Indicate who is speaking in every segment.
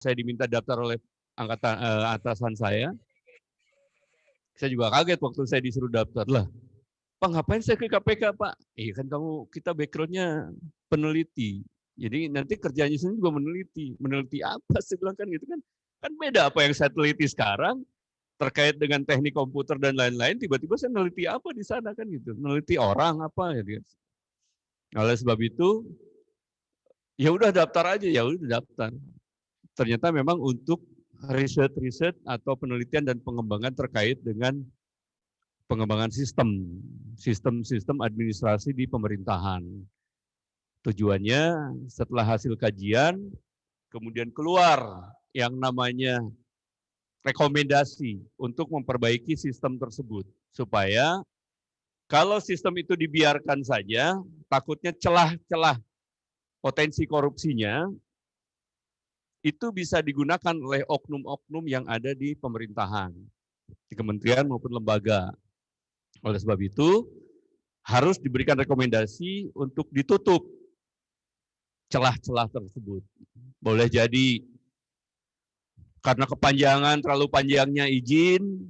Speaker 1: saya diminta daftar oleh atasan saya juga kaget waktu saya disuruh daftar. Lah, Pak ngapain saya ke KPK Pak? Iya kan kita backgroundnya peneliti. Jadi nanti kerjanya sendiri juga meneliti. Meneliti apa saya bilang kan gitu kan. Kan beda apa yang saya teliti sekarang terkait dengan teknik komputer dan lain-lain, tiba-tiba saya meneliti apa di sana kan gitu. Meneliti orang apa ya. Oleh sebab itu, ya udah daftar aja, ya udah daftar. Ternyata memang untuk riset atau penelitian dan pengembangan terkait dengan pengembangan sistem administrasi di pemerintahan. Tujuannya setelah hasil kajian, kemudian keluar yang namanya rekomendasi untuk memperbaiki sistem tersebut. Supaya kalau sistem itu dibiarkan saja, takutnya celah-celah potensi korupsinya itu bisa digunakan oleh oknum-oknum yang ada di pemerintahan, di kementerian maupun lembaga. Oleh sebab itu, harus diberikan rekomendasi untuk ditutup celah-celah tersebut. Boleh jadi karena kepanjangan, terlalu panjangnya izin,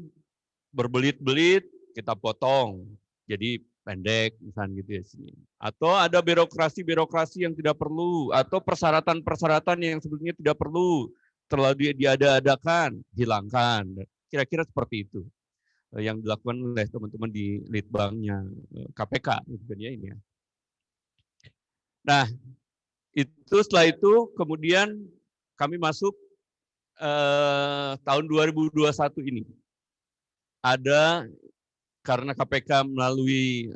Speaker 1: berbelit-belit, kita potong. Jadi pendek, misalnya gitu ya. Atau ada birokrasi-birokrasi yang tidak perlu, atau persyaratan-persyaratan yang sebetulnya tidak perlu, terlalu diada-adakan, hilangkan. Kira-kira seperti itu yang dilakukan oleh teman-teman di Litbangnya KPK. Gitu kan ya ini ya. Nah, setelah itu kemudian kami masuk tahun 2021 ini. Ada karena KPK melalui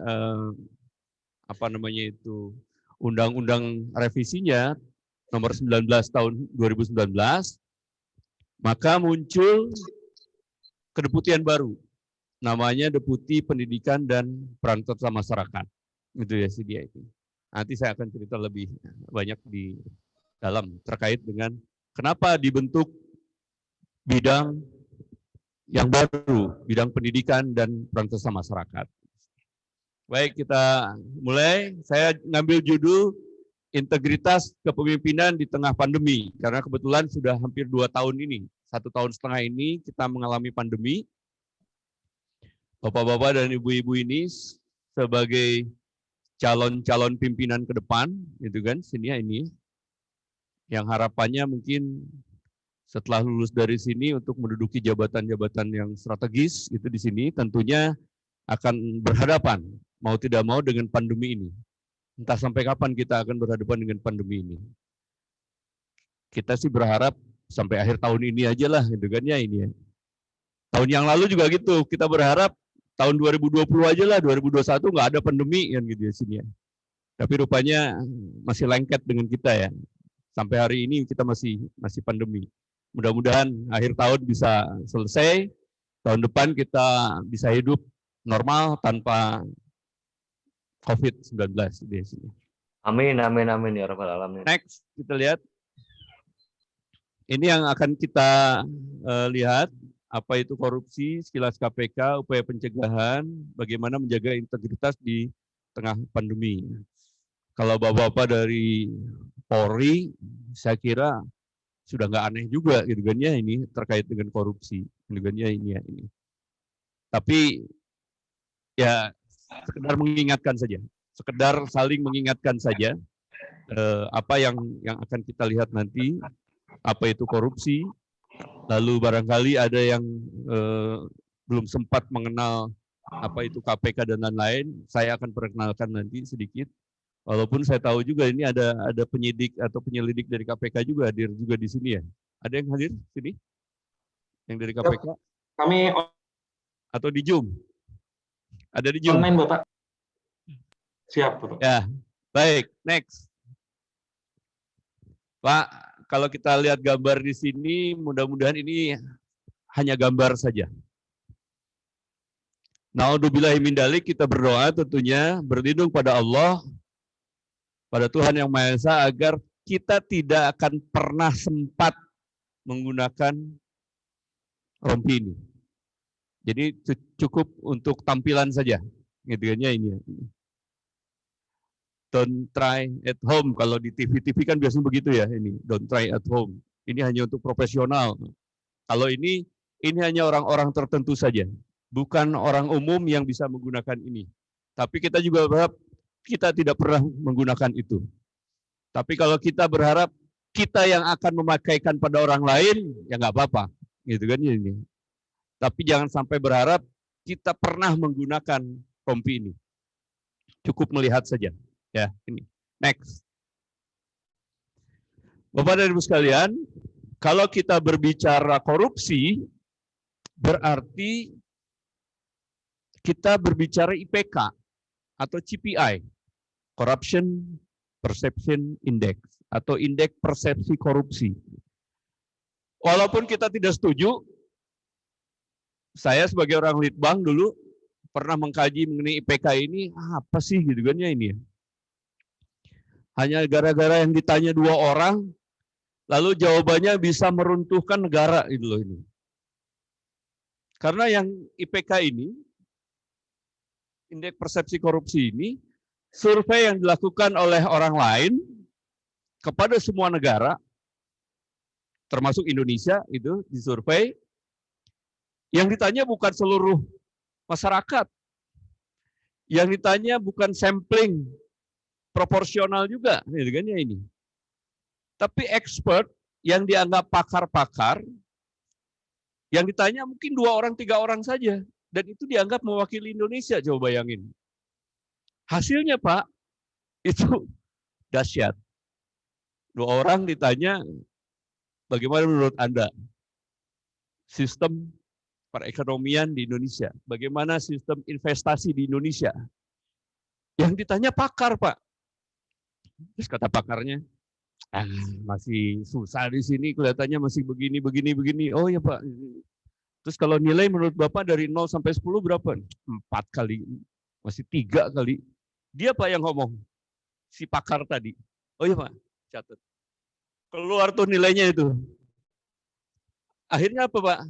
Speaker 1: undang-undang revisinya nomor 19 tahun 2019, maka muncul kedeputian baru, namanya Deputi Pendidikan dan Peran Serta Masyarakat. Itu ya si dia itu. Nanti saya akan cerita lebih banyak di dalam terkait dengan kenapa dibentuk bidang yang baru, bidang pendidikan dan peran serta masyarakat. Baik, kita mulai. Saya ngambil judul Integritas Kepemimpinan di Tengah Pandemi, karena kebetulan sudah hampir 2 tahun ini, 1,5 tahun ini kita mengalami pandemi. Bapak-bapak dan ibu-ibu ini sebagai calon-calon pimpinan ke depan, gitu kan, sini ya ini, yang harapannya mungkin setelah lulus dari sini untuk menduduki jabatan-jabatan yang strategis itu di sini, tentunya akan berhadapan mau tidak mau dengan pandemi ini. Entah sampai kapan kita akan berhadapan dengan pandemi ini. Kita sih berharap sampai akhir tahun ini aja lah, gitu kan ya ini ya. Tahun yang lalu juga gitu, kita berharap tahun 2020 aja lah, 2021 nggak ada pandemi kan gitu ya sini ya. Tapi rupanya masih lengket dengan kita ya. Sampai hari ini kita masih pandemi. Mudah-mudahan akhir tahun bisa selesai, tahun depan kita bisa hidup normal tanpa COVID-19 di sini.
Speaker 2: Amin, amin, amin ya rabbal alamin.
Speaker 1: Next, kita lihat. Ini yang akan kita lihat, apa itu korupsi, sekilas KPK, upaya pencegahan, bagaimana menjaga integritas di tengah pandemi. Kalau bapak-bapak dari Polri, saya kira sudah nggak aneh juga gitu kan ya ini terkait dengan korupsi, gitu kan ya ini ya ini. Tapi ya sekedar mengingatkan saja, sekedar saling mengingatkan saja apa yang akan kita lihat nanti, apa itu korupsi. Lalu barangkali ada yang belum sempat mengenal apa itu KPK dan lain-lain, saya akan perkenalkan nanti sedikit. Walaupun saya tahu juga ini ada penyidik atau penyelidik dari KPK juga hadir juga di sini ya. Ada yang hadir sini? Yang dari KPK?
Speaker 3: Kami
Speaker 1: atau di Zoom? Ada di Zoom?
Speaker 3: Online, Bapak. Siap, Bapak.
Speaker 1: Ya, baik. Next. Pak, kalau kita lihat gambar di sini, mudah-mudahan ini hanya gambar saja. Na'udzubillahi min dzalik, kita berdoa tentunya berlindung pada Allah, pada Tuhan Yang Maha Esa, agar kita tidak akan pernah sempat menggunakan rompi ini. Jadi cukup untuk tampilan saja, gitu kan ya ini. Don't try at home, kalau di TV kan biasanya begitu ya ini. Don't try at home. Ini hanya untuk profesional. Kalau ini hanya orang-orang tertentu saja. Bukan orang umum yang bisa menggunakan ini. Tapi kita juga berharap kita tidak pernah menggunakan itu. Tapi kalau kita berharap kita yang akan memakaikan pada orang lain, ya nggak apa-apa. Gitu kan ini. Tapi jangan sampai berharap kita pernah menggunakan rompi ini. Cukup melihat saja. Ya, ini. Next. Bapak dan Ibu sekalian, kalau kita berbicara korupsi, berarti kita berbicara IPK atau CPI, Corruption Perception Index, atau indeks persepsi korupsi. Walaupun kita tidak setuju, saya sebagai orang litbang dulu pernah mengkaji mengenai IPK ini, apa sih gitu kan ya ini. Hanya gara-gara yang ditanya 2 orang, lalu jawabannya bisa meruntuhkan negara itu loh ini. Karena yang IPK ini, indeks persepsi korupsi ini, survei yang dilakukan oleh orang lain kepada semua negara, termasuk Indonesia itu disurvei, yang ditanya bukan seluruh masyarakat, yang ditanya bukan sampling proporsional juga, gitu kan ya ini. Tapi expert yang dianggap pakar-pakar, yang ditanya mungkin 2 orang, 3 orang saja. Dan itu dianggap mewakili Indonesia, coba bayangin. Hasilnya Pak, itu dahsyat. 2 orang ditanya, bagaimana menurut Anda sistem perekonomian di Indonesia? Bagaimana sistem investasi di Indonesia? Yang ditanya pakar Pak. Terus kata pakarnya, masih susah di sini, kelihatannya masih begini. Oh ya Pak. Terus kalau nilai menurut Bapak dari 0 sampai 10 berapa? 4 kali. Masih 3 kali. Dia Pak yang ngomong. Si pakar tadi. Oh iya Pak, catat. Keluar tuh nilainya itu. Akhirnya apa Pak?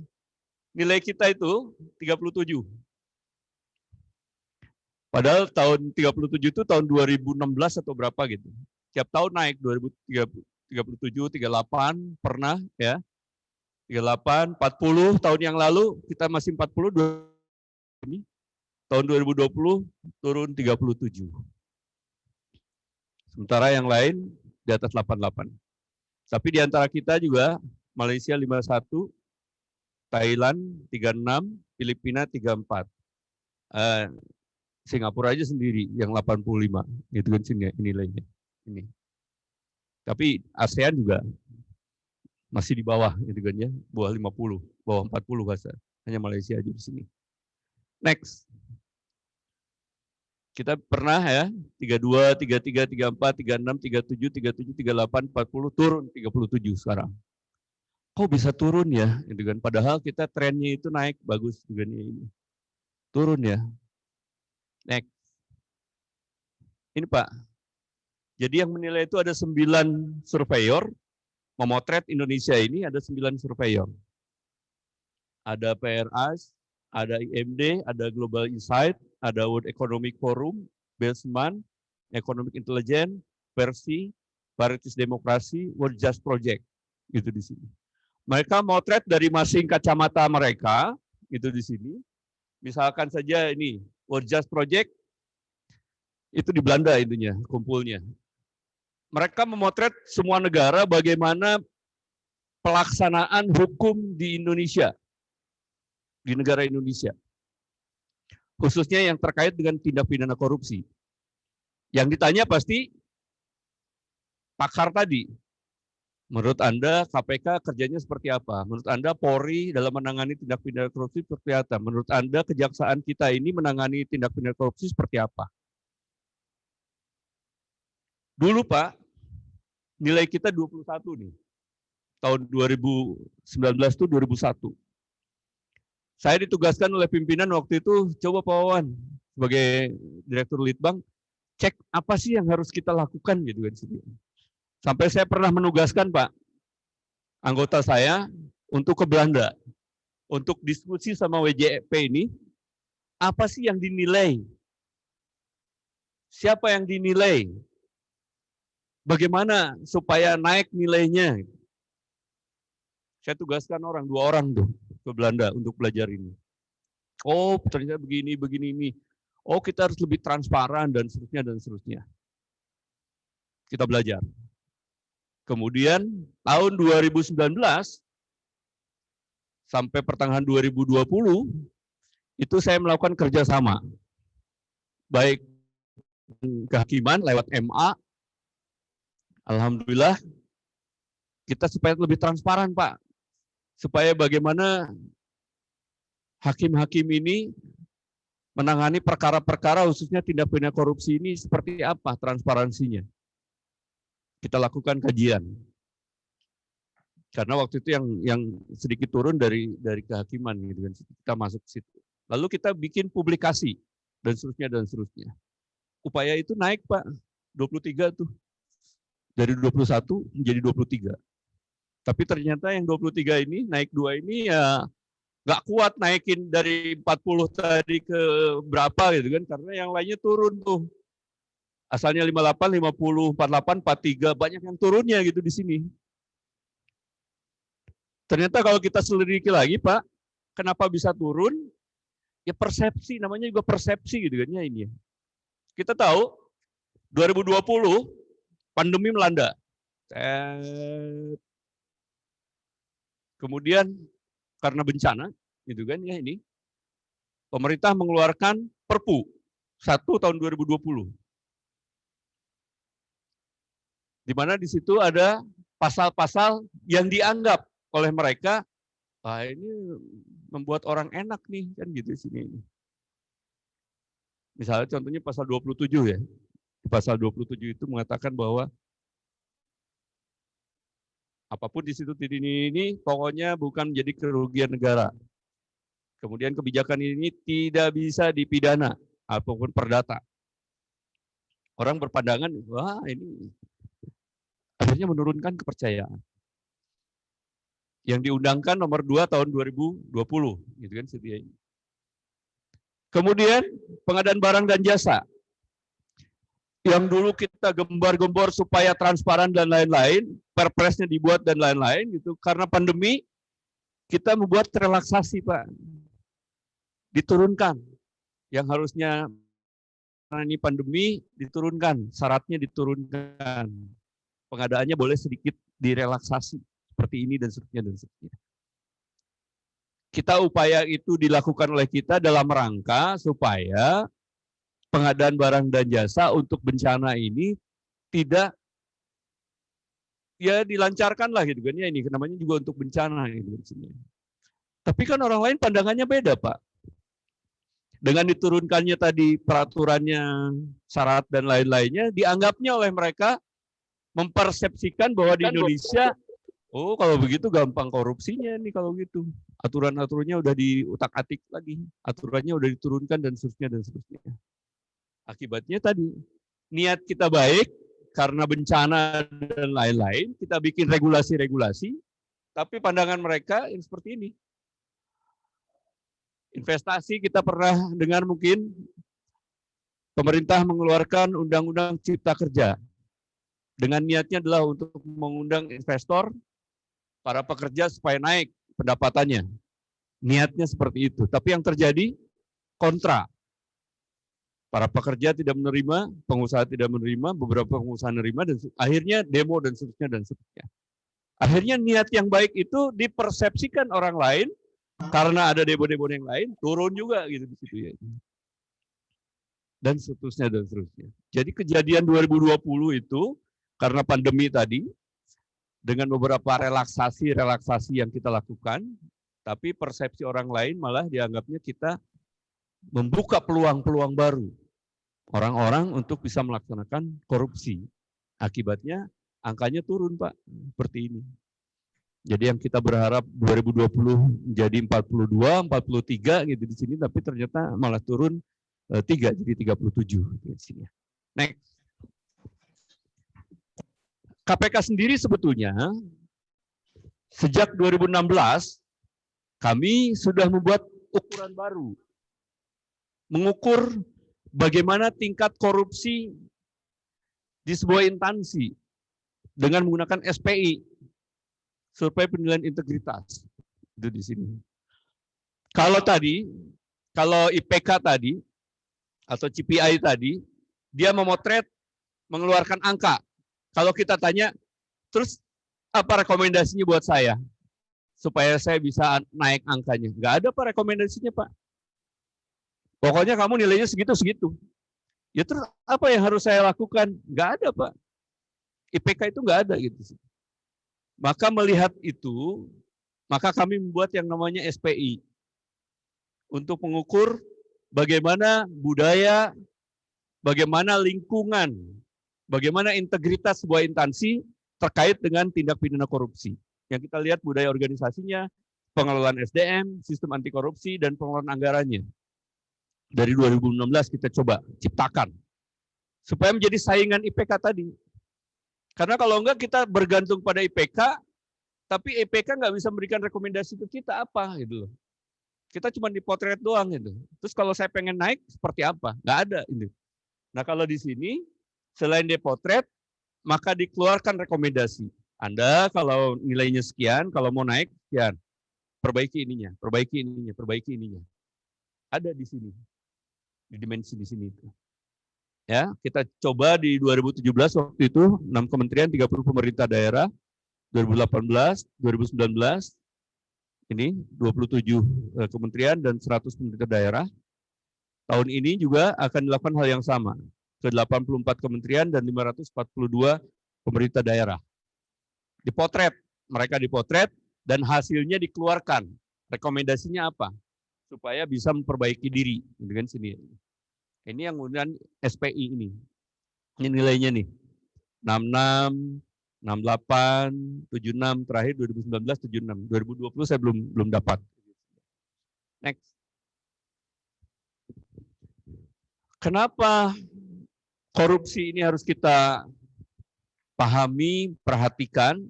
Speaker 1: Nilai kita itu 37. Padahal tahun 37 itu tahun 2016 atau berapa gitu. Tiap tahun naik 2037, 38 pernah ya. 38, 40 tahun yang lalu kita masih 40, tahun 2020 turun 37. Sementara yang lain di atas 88. Tapi di antara kita juga Malaysia 51, Thailand 36, Filipina 34. Singapura aja sendiri yang 85, itu kan sini nilainya. Ini. Tapi ASEAN juga masih di bawah, gitu kan ya, bawah 50, bawah 40 bahasa. Hanya Malaysia aja di sini. Next. Kita pernah ya, 32, 33, 34, 36, 37, 38, 40, turun 37 sekarang. Kok bisa turun ya? Gitu kan. Padahal kita trennya itu naik, bagus juga nih ini. Turun ya. Next. Ini Pak. Jadi yang menilai itu ada 9 surveyor, memotret Indonesia ini ada 9 surveyor. Ada PRAS, ada IMD, ada Global Insight, ada World Economic Forum, Belsman, Economic Intelligence, Persi, Paritas Demokrasi, World Just Project, gitu di sini. Mereka motret dari masing kacamata mereka, gitu di sini. Misalkan saja ini World Just Project, itu di Belanda intinya, kumpulnya. Mereka memotret semua negara bagaimana pelaksanaan hukum di Indonesia, di negara Indonesia. Khususnya yang terkait dengan tindak pidana korupsi. Yang ditanya pasti pakar tadi. Menurut Anda KPK kerjanya seperti apa? Menurut Anda Polri dalam menangani tindak pidana korupsi seperti apa? Menurut Anda kejaksaan kita ini menangani tindak pidana korupsi seperti apa? Dulu Pak, nilai kita 21 nih. Tahun 2019 itu 2001. Saya ditugaskan oleh pimpinan waktu itu, coba Pak Wawan sebagai Direktur Litbang, cek apa sih yang harus kita lakukan gitu kan. Sampai saya pernah menugaskan Pak, anggota saya untuk ke Belanda, untuk diskusi sama WJP ini, apa sih yang dinilai? Siapa yang dinilai? Bagaimana supaya naik nilainya? Saya tugaskan orang, 2 orang tuh ke Belanda untuk belajar ini. Oh, ternyata begini ini. Oh, kita harus lebih transparan dan seterusnya. Kita belajar. Kemudian tahun 2019 sampai pertengahan 2020 itu saya melakukan kerjasama, baik kehakiman lewat MA. Alhamdulillah kita supaya lebih transparan, Pak. Supaya bagaimana hakim-hakim ini menangani perkara-perkara khususnya tindak pidana korupsi ini seperti apa transparansinya. Kita lakukan kajian. Karena waktu itu yang sedikit turun dari kehakiman gitu kan. Kita masuk ke situ. Lalu kita bikin publikasi dan seterusnya. Upaya itu naik, Pak. 23 tuh. Dari 21 menjadi 23. Tapi ternyata yang 23 ini, naik 2 ini ya nggak kuat naikin dari 40 tadi ke berapa gitu kan, karena yang lainnya turun tuh. Asalnya 58, 50, 48, 43, banyak yang turunnya gitu di sini. Ternyata kalau kita selidiki lagi, Pak, kenapa bisa turun? Ya persepsi, namanya juga persepsi gitu kan ya ini. Kita tahu 2020 pandemi melanda. Kemudian karena bencana, gitu kan ya ini, pemerintah mengeluarkan Perpu 1 tahun 2020. Di mana di situ ada pasal-pasal yang dianggap oleh mereka, ini membuat orang enak nih, kan gitu di sini. Misalnya contohnya pasal 27 ya. Pasal 27 itu mengatakan bahwa apapun di situ ini pokoknya bukan menjadi kerugian negara. Kemudian kebijakan ini tidak bisa dipidana apapun perdata. Orang berpandangan, wah ini akhirnya menurunkan kepercayaan. Yang diundangkan nomor 2 tahun 2020, gitu kan sedianya. Kemudian pengadaan barang dan jasa. Yang dulu kita gembar-gembor supaya transparan dan lain-lain, perpresnya dibuat dan lain-lain gitu. Karena pandemi kita membuat relaksasi, Pak. Diturunkan. Yang harusnya karena ini pandemi diturunkan, syaratnya diturunkan. Pengadaannya boleh sedikit direlaksasi seperti ini dan seterusnya. Kita upaya itu dilakukan oleh kita dalam rangka supaya pengadaan barang dan jasa untuk bencana ini tidak ya dilancarkan lah gitu kan ya, ini namanya juga untuk bencana gitu. Tapi kan orang lain pandangannya beda, Pak. Dengan diturunkannya tadi peraturannya, syarat dan lain-lainnya, dianggapnya oleh mereka mempersepsikan bahwa di Indonesia, oh kalau begitu gampang korupsinya nih kalau gitu. Aturan-aturannya udah diutak-atik lagi, aturannya udah diturunkan dan seterusnya. Akibatnya tadi, niat kita baik, karena bencana dan lain-lain, kita bikin regulasi-regulasi, tapi pandangan mereka yang seperti ini. Investasi kita pernah dengar mungkin, pemerintah mengeluarkan Undang-Undang Cipta Kerja. Dengan niatnya adalah untuk mengundang investor, para pekerja supaya naik pendapatannya. Niatnya seperti itu. Tapi yang terjadi, kontra. Para pekerja tidak menerima, pengusaha tidak menerima, beberapa pengusaha menerima, dan akhirnya demo dan seterusnya. Akhirnya niat yang baik itu dipersepsikan orang lain, karena ada demo-demo yang lain, turun juga gitu di situ ya. Dan seterusnya. Jadi kejadian 2020 itu, karena pandemi tadi, dengan beberapa relaksasi yang kita lakukan, tapi persepsi orang lain malah dianggapnya kita membuka peluang-peluang baru orang-orang untuk bisa melaksanakan korupsi. Akibatnya angkanya turun, Pak, seperti ini. Jadi yang kita berharap 2020 menjadi 42, 43 gitu di sini, tapi ternyata malah turun 3 jadi 37 di sini. Next. KPK sendiri sebetulnya sejak 2016 kami sudah membuat ukuran baru. Mengukur bagaimana tingkat korupsi di sebuah instansi dengan menggunakan SPI. survei penilaian integritas. Itu di sini. Kalau IPK tadi, atau CPI tadi, dia memotret, mengeluarkan angka. Kalau kita tanya, terus apa rekomendasinya buat saya? Supaya saya bisa naik angkanya. Nggak ada Pak rekomendasinya Pak. Pokoknya kamu nilainya segitu-segitu. Ya terus apa yang harus saya lakukan? Nggak ada Pak. IPK itu nggak ada gitu. Maka melihat itu, maka kami membuat yang namanya SPI. Untuk mengukur bagaimana budaya, bagaimana lingkungan, bagaimana integritas sebuah instansi terkait dengan tindak pidana korupsi. Yang kita lihat budaya organisasinya, pengelolaan SDM, sistem anti korupsi, dan pengelolaan anggarannya. Dari 2016 kita coba ciptakan. Supaya menjadi saingan IPK tadi. Karena kalau enggak kita bergantung pada IPK, tapi IPK nggak bisa memberikan rekomendasi ke kita apa gitu loh. Kita cuma dipotret doang gitu. Terus kalau saya pengen naik seperti apa? Nggak ada ini. Nah kalau di sini selain dipotret, maka dikeluarkan rekomendasi. Anda kalau nilainya sekian, kalau mau naik sekian, perbaiki ininya, perbaiki ininya, perbaiki ininya. Ada di sini, di dimensi di sini itu. Ya, kita coba di 2017 waktu itu 6 kementerian, 30 pemerintah daerah, 2018, 2019. Ini 27 kementerian dan 100 pemerintah daerah. Tahun ini juga akan dilakukan hal yang sama ke 84 kementerian dan 542 pemerintah daerah. Dipotret, mereka dipotret dan hasilnya dikeluarkan. Rekomendasinya apa? Supaya bisa memperbaiki diri, dengan sini. Ini yang kemudian SPI ini. Ini nilainya nih. 66 68, 76, terakhir 2019 76. 2020 saya belum dapat. Next. Kenapa korupsi ini harus kita pahami, perhatikan,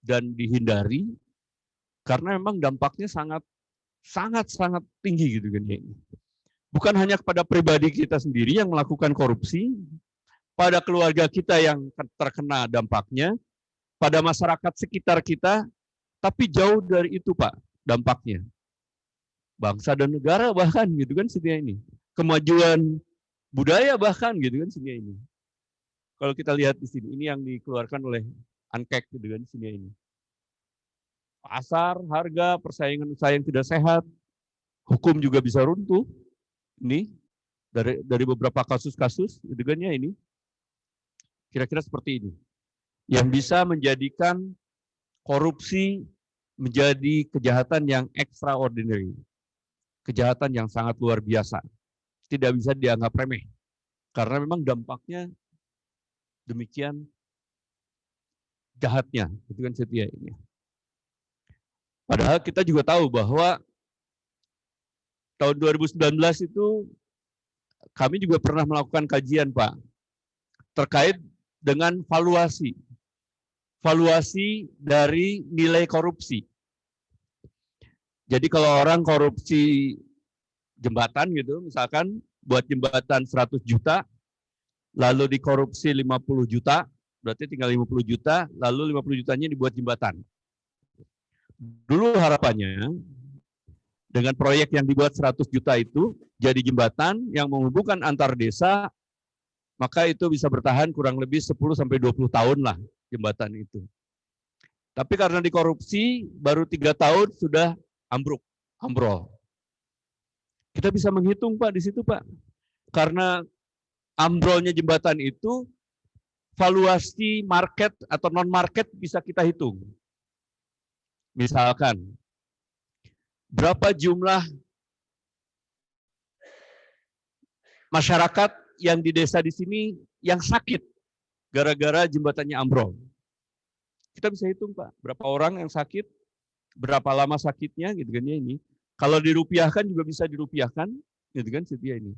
Speaker 1: dan dihindari? Karena memang dampaknya sangat tinggi gitu kan ya. Bukan hanya kepada pribadi kita sendiri yang melakukan korupsi, pada keluarga kita yang terkena dampaknya, pada masyarakat sekitar kita, tapi jauh dari itu Pak dampaknya. Bangsa dan negara bahkan gitu kan setia ini. Kemajuan budaya bahkan gitu kan setia ini. Kalau kita lihat di sini, ini yang dikeluarkan oleh ANKEK gitu kan setia ini. Pasar, harga, persaingan usaha yang tidak sehat, hukum juga bisa runtuh. Ini dari beberapa kasus-kasus gitu kan ya ini. Kira-kira seperti ini. Yang bisa menjadikan korupsi menjadi kejahatan yang extraordinary. Kejahatan yang sangat luar biasa. Tidak bisa dianggap remeh. Karena memang dampaknya demikian jahatnya. Itu kan setia ini. Padahal kita juga tahu bahwa tahun 2019 itu kami juga pernah melakukan kajian Pak. Terkait dengan valuasi dari nilai korupsi. Jadi kalau orang korupsi jembatan gitu, misalkan buat jembatan 100 juta, lalu dikorupsi 50 juta, berarti tinggal 50 juta, lalu 50 jutanya dibuat jembatan. Dulu harapannya, dengan proyek yang dibuat 100 juta itu, jadi jembatan yang menghubungkan antar desa, maka itu bisa bertahan kurang lebih 10-20 tahun lah jembatan itu. Tapi karena dikorupsi, baru 3 tahun sudah ambrol. Kita bisa menghitung Pak di situ Pak. Karena ambrolnya jembatan itu, valuasi market atau non-market bisa kita hitung. Misalkan, berapa jumlah masyarakat yang di desa di sini yang sakit gara-gara jembatannya ambrol. Kita bisa hitung Pak, berapa orang yang sakit, berapa lama sakitnya gitu kan ya ini. Kalau dirupiahkan juga bisa dirupiahkan gitu kan setia ini.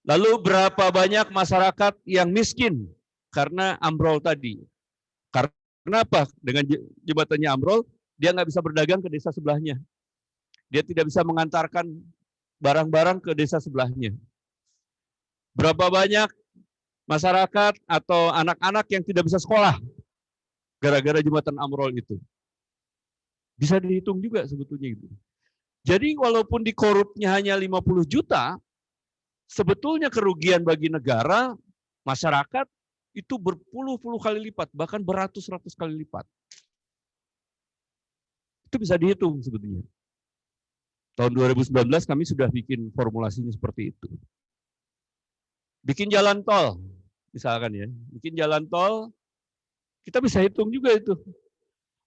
Speaker 1: Lalu berapa banyak masyarakat yang miskin karena ambrol tadi. Karena apa? Dengan jembatannya ambrol, dia nggak bisa berdagang ke desa sebelahnya. Dia tidak bisa mengantarkan barang-barang ke desa sebelahnya. Berapa banyak masyarakat atau anak-anak yang tidak bisa sekolah gara-gara jembatan ambrol itu. Bisa dihitung juga sebetulnya itu. Jadi walaupun di korupnya hanya 50 juta, sebetulnya kerugian bagi negara, masyarakat, itu berpuluh-puluh kali lipat, bahkan beratus-ratus kali lipat. Itu bisa dihitung sebetulnya. Tahun 2019 kami sudah bikin formulasinya seperti itu. Bikin jalan tol, misalkan ya, bikin jalan tol, kita bisa hitung juga itu.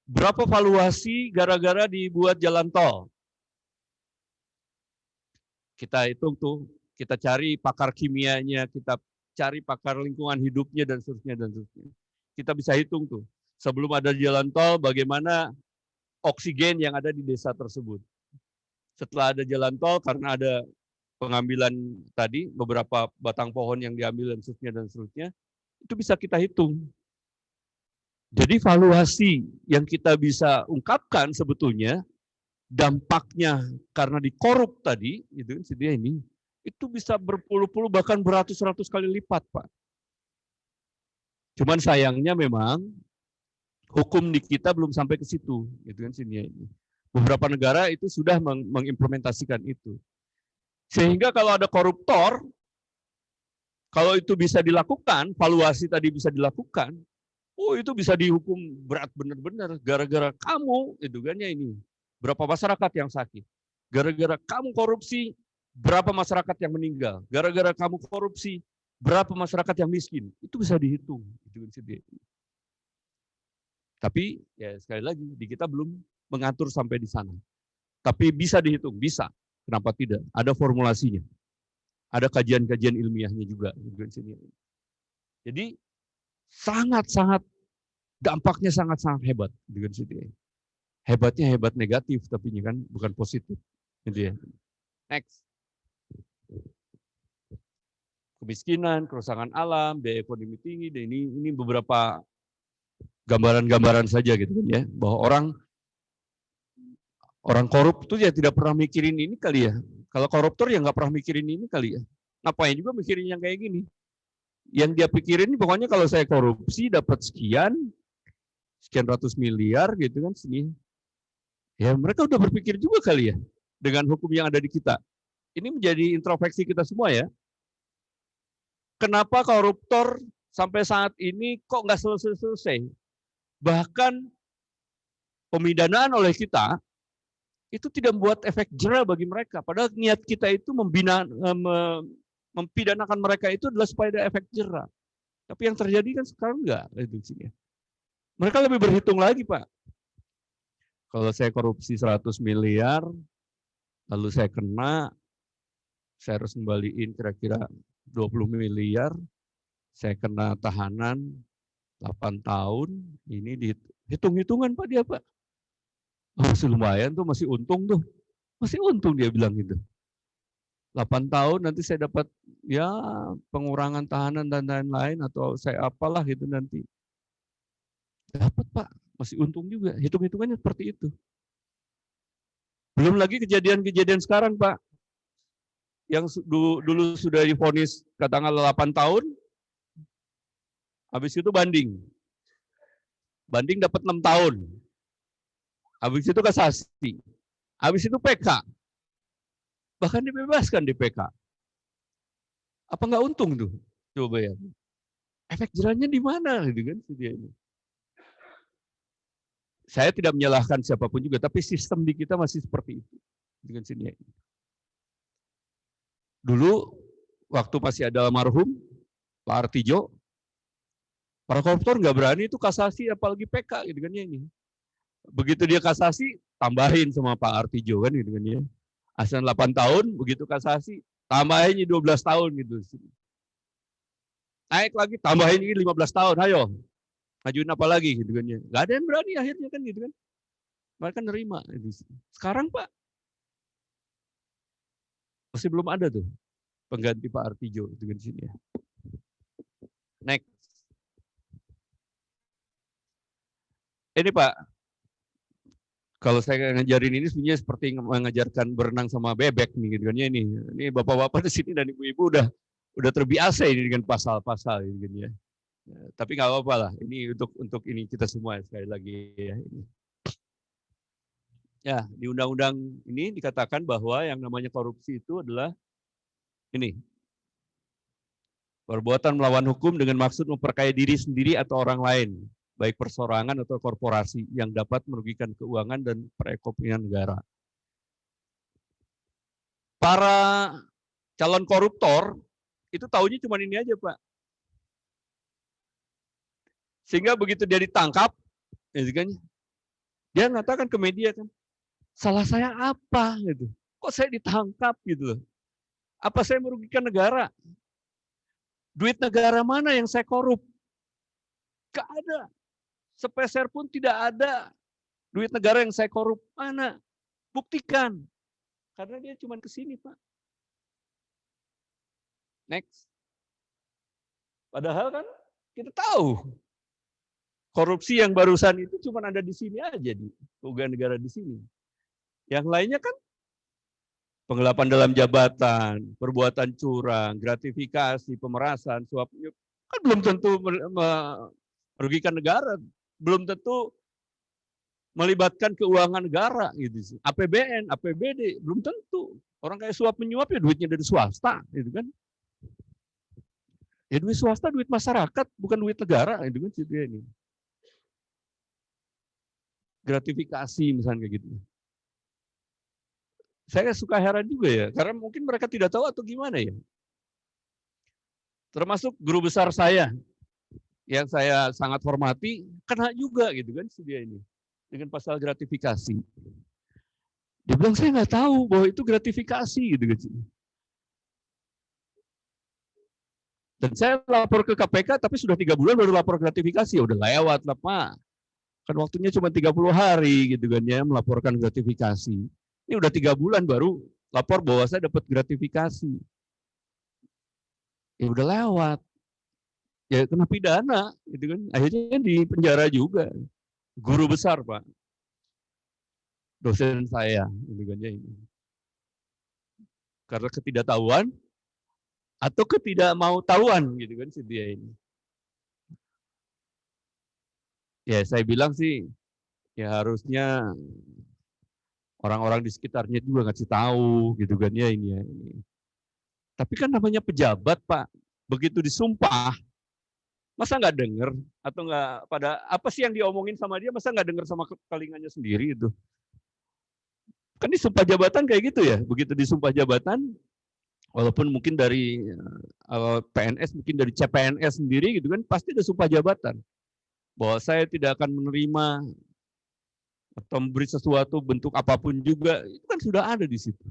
Speaker 1: Berapa valuasi gara-gara dibuat jalan tol? Kita hitung tuh, kita cari pakar kimianya, kita cari pakar lingkungan hidupnya dan seterusnya dan seterusnya. Kita bisa hitung tuh, sebelum ada jalan tol bagaimana oksigen yang ada di desa tersebut. Setelah ada jalan tol karena ada pengambilan tadi beberapa batang pohon yang diambil dan seterusnya, itu bisa kita hitung. Jadi valuasi yang kita bisa ungkapkan sebetulnya dampaknya karena dikorup tadi, itu ini, itu bisa berpuluh-puluh bahkan beratus-ratus kali lipat, Pak. Cuman sayangnya memang hukum di kita belum sampai ke situ, gitu kan sini. Beberapa negara itu sudah mengimplementasikan itu. Sehingga kalau ada koruptor, kalau itu bisa dilakukan, valuasi tadi bisa dilakukan, oh itu bisa dihukum berat benar-benar gara-gara kamu, itu kan ya ini. Berapa masyarakat yang sakit? Gara-gara kamu korupsi, berapa masyarakat yang meninggal? Gara-gara kamu korupsi, berapa masyarakat yang miskin? Itu bisa dihitung. Tapi ya sekali lagi di kita belum mengatur sampai di sana. Tapi bisa dihitung, bisa. Kenapa tidak? Ada formulasinya. Ada kajian-kajian ilmiahnya juga. Jadi sangat-sangat dampaknya sangat-sangat hebat. Hebatnya hebat negatif, tapi ini kan bukan positif. Next. Kemiskinan, kerusakan alam, biaya ekonomi tinggi, dan ini beberapa gambaran-gambaran saja gitu kan ya, bahwa orang korup itu ya tidak pernah mikirin ini kali ya. Kalau koruptor ya nggak pernah mikirin ini kali ya. Ngapain juga mikirin yang kayak gini. Yang dia pikirin pokoknya kalau saya korupsi dapat sekian ratus miliar gitu kan sini. Ya mereka udah berpikir juga kali ya dengan hukum yang ada di kita. Ini menjadi introspeksi kita semua ya. Kenapa koruptor sampai saat ini kok nggak selesai-selesai? Bahkan pemidanaan oleh kita itu tidak membuat efek jera bagi mereka. Padahal niat kita itu mempidanakan mereka itu adalah supaya ada efek jera. Tapi yang terjadi kan sekarang enggak. Mereka lebih berhitung lagi, Pak. Kalau saya korupsi 100 miliar, lalu saya kena, saya harus kembaliin kira-kira 20 miliar, saya kena tahanan 8 tahun, ini dihitung-hitungan Pak dia Pak. Oh, masih lumayan tuh, masih untung tuh. Masih untung dia bilang gitu. 8 tahun nanti saya dapat ya pengurangan tahanan dan lain-lain atau saya apalah gitu nanti. Dapat Pak, masih untung juga. Hitung-hitungannya seperti itu. Belum lagi kejadian-kejadian sekarang Pak. Yang dulu sudah divonis katakanlah 8 tahun, habis itu banding. Banding dapat 6 tahun. Habis itu kasasi. Habis itu PK. Bahkan dibebaskan di PK. Apa nggak untung tuh? Coba ya. Efek jerahnya di mana gitu kan dia ini. Saya tidak menyalahkan siapapun juga, tapi sistem di kita masih seperti itu. Dengan sini. Dulu waktu masih ada almarhum Pak Artijo, para koruptor nggak berani itu kasasi apalagi PK gitu kan ya ini. Begitu dia kasasi, tambahin sama Pak Artijo kan gitu kan ya. Asal 8 tahun, begitu kasasi, tambahin 12 tahun gitu. Naik lagi, tambahin ini 15 tahun, ayo. Majuin apa lagi gitu kan ya. Nggak ada yang berani akhirnya kan gitu kan. Mereka nerima. Sekarang Pak, masih belum ada tuh pengganti Pak Artijo gitu kan sini ya. Next. Ini Pak, kalau saya ngajarin ini sebenarnya seperti mengajarkan berenang sama bebek nih gitu kan ya ini. Ini bapak-bapak di sini dan ibu-ibu udah terbiasa ini dengan pasal-pasal gitu kan ya. Tapi nggak apa-apa lah. Ini untuk ini kita semua sekali lagi ya. Ya, di undang-undang ini dikatakan bahwa yang namanya korupsi itu adalah ini. Perbuatan melawan hukum dengan maksud memperkaya diri sendiri atau orang lain, baik perseorangan atau korporasi yang dapat merugikan keuangan dan perekonomian negara. Para calon koruptor itu taunya cuma ini aja, Pak. Sehingga begitu dia ditangkap, ya kan, dia mengatakan ke media kan, salah saya apa gitu? Kok saya ditangkap gitu loh? Apa saya merugikan negara? Duit negara mana yang saya korup? Gak ada. Sepeser pun tidak ada. Duit negara yang saya korup mana? Buktikan. Karena dia cuma ke sini, Pak. Next. Padahal kan kita tahu korupsi yang barusan itu cuma ada di sini aja, di kerugian negara di sini. Yang lainnya kan penggelapan dalam jabatan, perbuatan curang, gratifikasi, pemerasan, suap, kan belum tentu merugikan negara, belum tentu melibatkan keuangan negara gitu sih. APBN, APBD belum tentu. Orang kayak suap menyuap ya duitnya dari swasta gitu kan. Ya duit swasta duit masyarakat bukan duit negara gitu kan ini. Gratifikasi misalnya kayak gitu. Saya suka heran juga ya, karena mungkin mereka tidak tahu atau gimana ya. Termasuk guru besar saya, yang saya sangat hormati, kena juga gitu kan dia ini. Dengan pasal gratifikasi. Dia bilang, saya nggak tahu bahwa itu gratifikasi gitu kan. Dan saya lapor ke KPK, tapi sudah 3 bulan baru lapor gratifikasi. Ya udah lewat lah Pak. Kan waktunya cuma 30 hari gitu kan ya, melaporkan gratifikasi. Ini udah 3 bulan baru lapor bahwa saya dapat gratifikasi. Ya udah lewat. Ya kena pidana, gitu kan. Akhirnya di penjara juga. Guru besar Pak. Dosen saya, gitu kan ya ini. Karena ketidaktahuan atau ketidakmautawan, gitu kan si dia ini. Ya saya bilang sih, ya harusnya orang-orang di sekitarnya juga ngasih tahu gitu kan ya ini ya. Tapi kan namanya pejabat Pak, begitu disumpah, masa nggak denger atau nggak pada apa sih yang diomongin sama dia, masa nggak denger sama telinganya sendiri itu? Kan disumpah jabatan kayak gitu ya, begitu disumpah jabatan, walaupun mungkin dari PNS, mungkin dari CPNS sendiri gitu kan, pasti ada sumpah jabatan bahwa saya tidak akan menerima atau memberi sesuatu bentuk apapun juga, itu kan sudah ada di situ.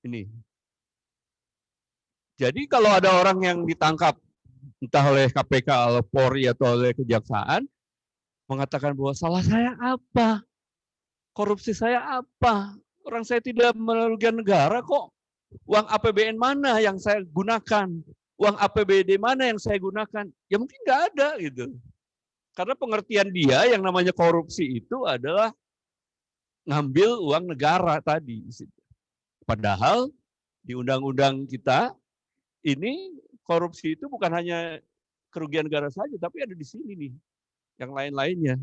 Speaker 1: Ini. Jadi kalau ada orang yang ditangkap, entah oleh KPK, oleh Polri, atau oleh Kejaksaan, mengatakan bahwa salah saya apa? Korupsi saya apa? Orang saya tidak merugikan negara kok. Uang APBN mana yang saya gunakan? Uang APBD mana yang saya gunakan? Ya mungkin nggak ada gitu. Karena pengertian dia yang namanya korupsi itu adalah ngambil uang negara tadi. Padahal di undang-undang kita ini korupsi itu bukan hanya kerugian negara saja, tapi ada di sini nih, yang lain-lainnya.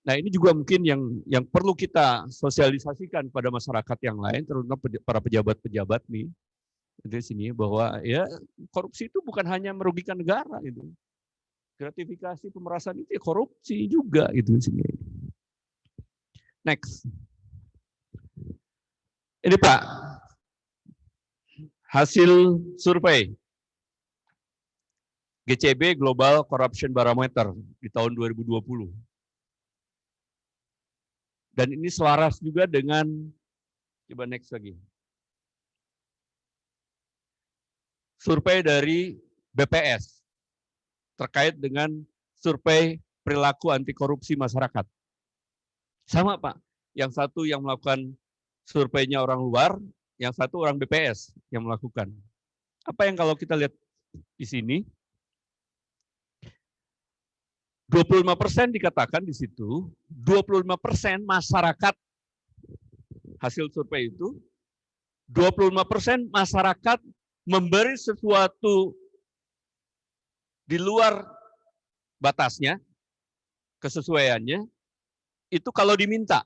Speaker 1: Nah ini juga mungkin yang perlu kita sosialisasikan pada masyarakat yang lain, terutama para pejabat-pejabat nih di sini, bahwa ya korupsi itu bukan hanya merugikan negara itu. Gratifikasi pemerasan itu ya korupsi juga itu sini. Next. Ini Pak, hasil survei GCB Global Corruption Barometer di tahun 2020. Dan ini selaras juga dengan, coba next lagi. Survei dari BPS terkait dengan survei perilaku anti korupsi masyarakat. Sama Pak, yang satu yang melakukan surveinya orang luar, yang satu orang BPS yang melakukan. Apa yang kalau kita lihat di sini, 25% dikatakan di situ, 25% masyarakat hasil survei itu, 25% masyarakat memberi sesuatu di luar batasnya, kesesuaiannya itu kalau diminta.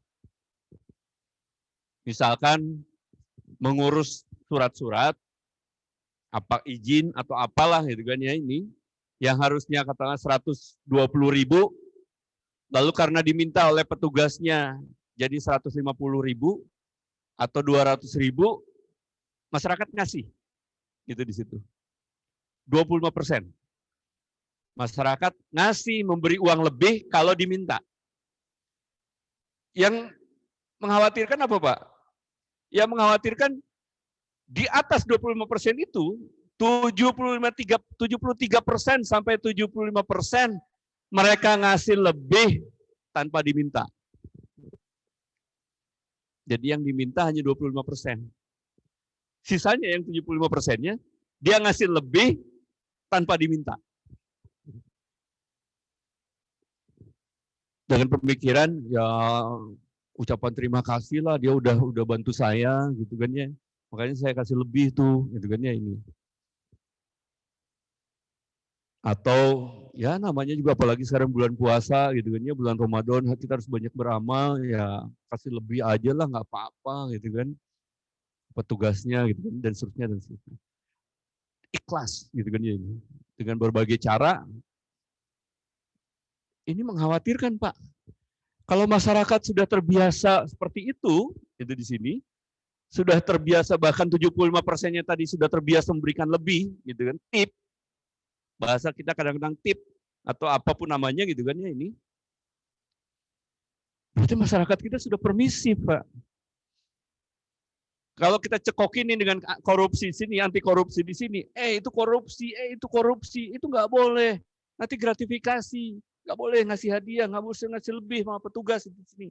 Speaker 1: Misalkan mengurus surat-surat, apa izin atau apalah gitu kan ya ini, yang harusnya katakanlah 120.000, lalu karena diminta oleh petugasnya jadi 150.000 atau 200.000, masyarakat ngasih, gitu di situ. 25%. Masyarakat ngasih, memberi uang lebih kalau diminta. Yang mengkhawatirkan apa, Pak? Yang mengkhawatirkan di atas 25% itu 73% sampai 75% mereka ngasih lebih tanpa diminta. Jadi yang diminta hanya 25%. Sisanya yang 75%-nya dia ngasih lebih tanpa diminta. Dengan pemikiran ya ucapan terima kasih lah, dia udah bantu saya gitu kan ya. Makanya saya kasih lebih tuh gitu kan ya ini. Atau ya namanya juga apalagi sekarang bulan puasa gitu kan ya, bulan Ramadan kita harus banyak beramal ya, kasih lebih aja lah nggak apa-apa gitu kan. Petugasnya gitu kan dan seterusnya dan seterusnya. Ikhlas gitu kan ya ini. Dengan berbagai cara. Ini mengkhawatirkan, Pak. Kalau masyarakat sudah terbiasa seperti itu di sini, sudah terbiasa bahkan 75%-nya tadi sudah terbiasa memberikan lebih, gitu kan, tip. Bahasa kita kadang-kadang tip atau apapun namanya gitu kan ya ini. Berarti masyarakat kita sudah permisif, Pak. Kalau kita cekokin ini dengan korupsi sini, anti korupsi di sini, itu korupsi, itu nggak boleh. Nanti gratifikasi. Nggak boleh ngasih hadiah, nggak boleh ngasih lebih sama petugas di sini.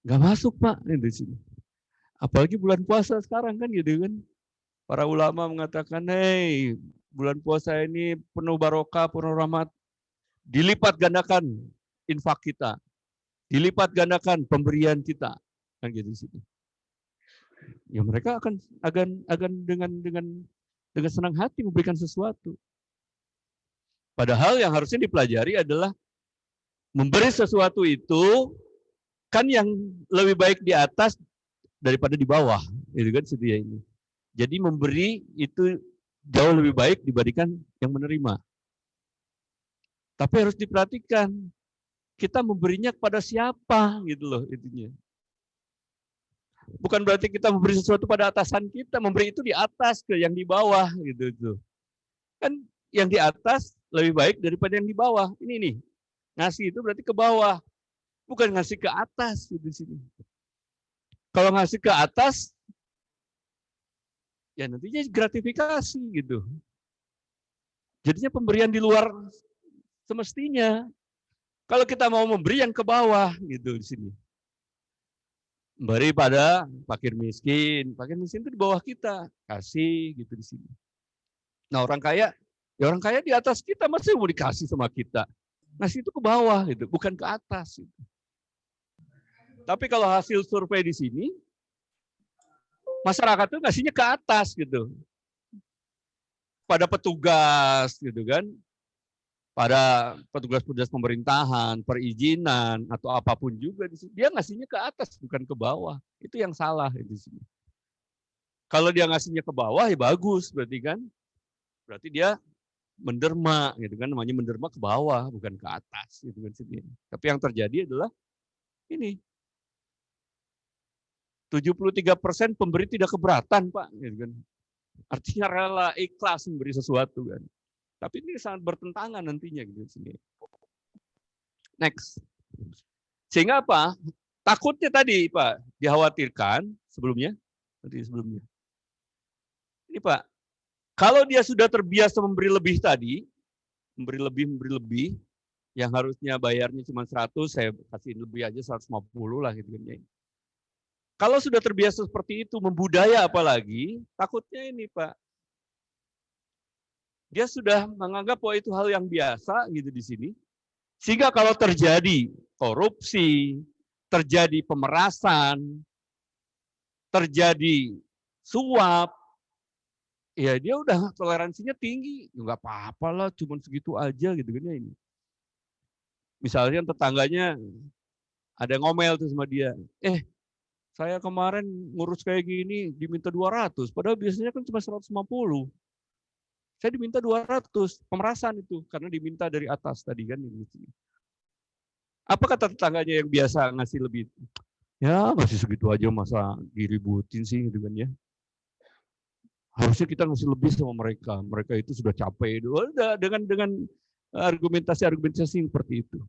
Speaker 1: Nggak masuk, Pak, di sini. Apalagi bulan puasa sekarang kan gitu kan. Para ulama mengatakan, bulan puasa ini penuh barokah, penuh rahmat. Dilipat gandakan infak kita. Dilipat gandakan pemberian kita. Kan gitu di sini. Ya mereka akan dengan senang hati memberikan sesuatu. Padahal yang harusnya dipelajari adalah memberi sesuatu itu kan yang lebih baik di atas daripada di bawah, itu kan situ ya ini. Jadi memberi itu jauh lebih baik dibandingkan yang menerima. Tapi harus diperhatikan kita memberinya kepada siapa gitu loh intinya. Bukan berarti kita memberi sesuatu pada atasan kita, memberi itu di atas ke yang di bawah gitu. Kan yang di atas lebih baik daripada yang di bawah. Ini nih. Ngasih itu berarti ke bawah, bukan ngasih ke atas di sini. Kalau ngasih ke atas, ya nantinya gratifikasi gitu. Jadinya pemberian di luar semestinya. Kalau kita mau memberi yang ke bawah gitu di sini. Memberi pada fakir miskin itu di bawah kita, kasih gitu di sini. Nah orang kaya di atas kita, masa mau dikasih sama kita? Ngasih itu ke bawah gitu, bukan ke atas. Gitu. Tapi kalau hasil survei di sini, masyarakat itu ngasihnya ke atas gitu. Pada petugas gitu kan, pada petugas-petugas pemerintahan, perizinan atau apapun juga di sini, dia ngasihnya ke atas bukan ke bawah. Itu yang salah di sini. Kalau dia ngasihnya ke bawah ya bagus berarti kan. Berarti dia menderma gitu kan, namanya menderma ke bawah bukan ke atas gitu kan sini. Tapi yang terjadi adalah ini 73% pemberi tidak keberatan, Pak, gitu kan. Artinya rela ikhlas memberi sesuatu kan. Tapi ini sangat bertentangan nantinya gitu di sini. Next. Sehingga apa? Takutnya tadi, Pak, dikhawatirkan sebelumnya. Ini, Pak, kalau dia sudah terbiasa memberi lebih tadi, memberi lebih, yang harusnya bayarnya cuma 100, saya kasih lebih aja 150 lah gitu kan. Kalau sudah terbiasa seperti itu, membudaya apalagi, takutnya ini, Pak. Dia sudah menganggap bahwa itu hal yang biasa gitu di sini. Sehingga kalau terjadi korupsi, terjadi pemerasan, terjadi suap, ya dia udah toleransinya tinggi, nggak apa-apa lah, cuma segitu aja gitu kan ya ini. Misalnya tetangganya ada yang ngomel tuh sama dia. Saya kemarin ngurus kayak gini diminta 200, padahal biasanya kan cuma 150. Saya diminta 200, pemerasan itu karena diminta dari atas tadi kan. Apa kata tetangganya yang biasa ngasih lebih? Ya masih segitu aja, masa diributin sih gitu kan ya. Harusnya kita ngasih lebih sama mereka. Mereka itu sudah capek. Udah dengan argumentasi seperti itu.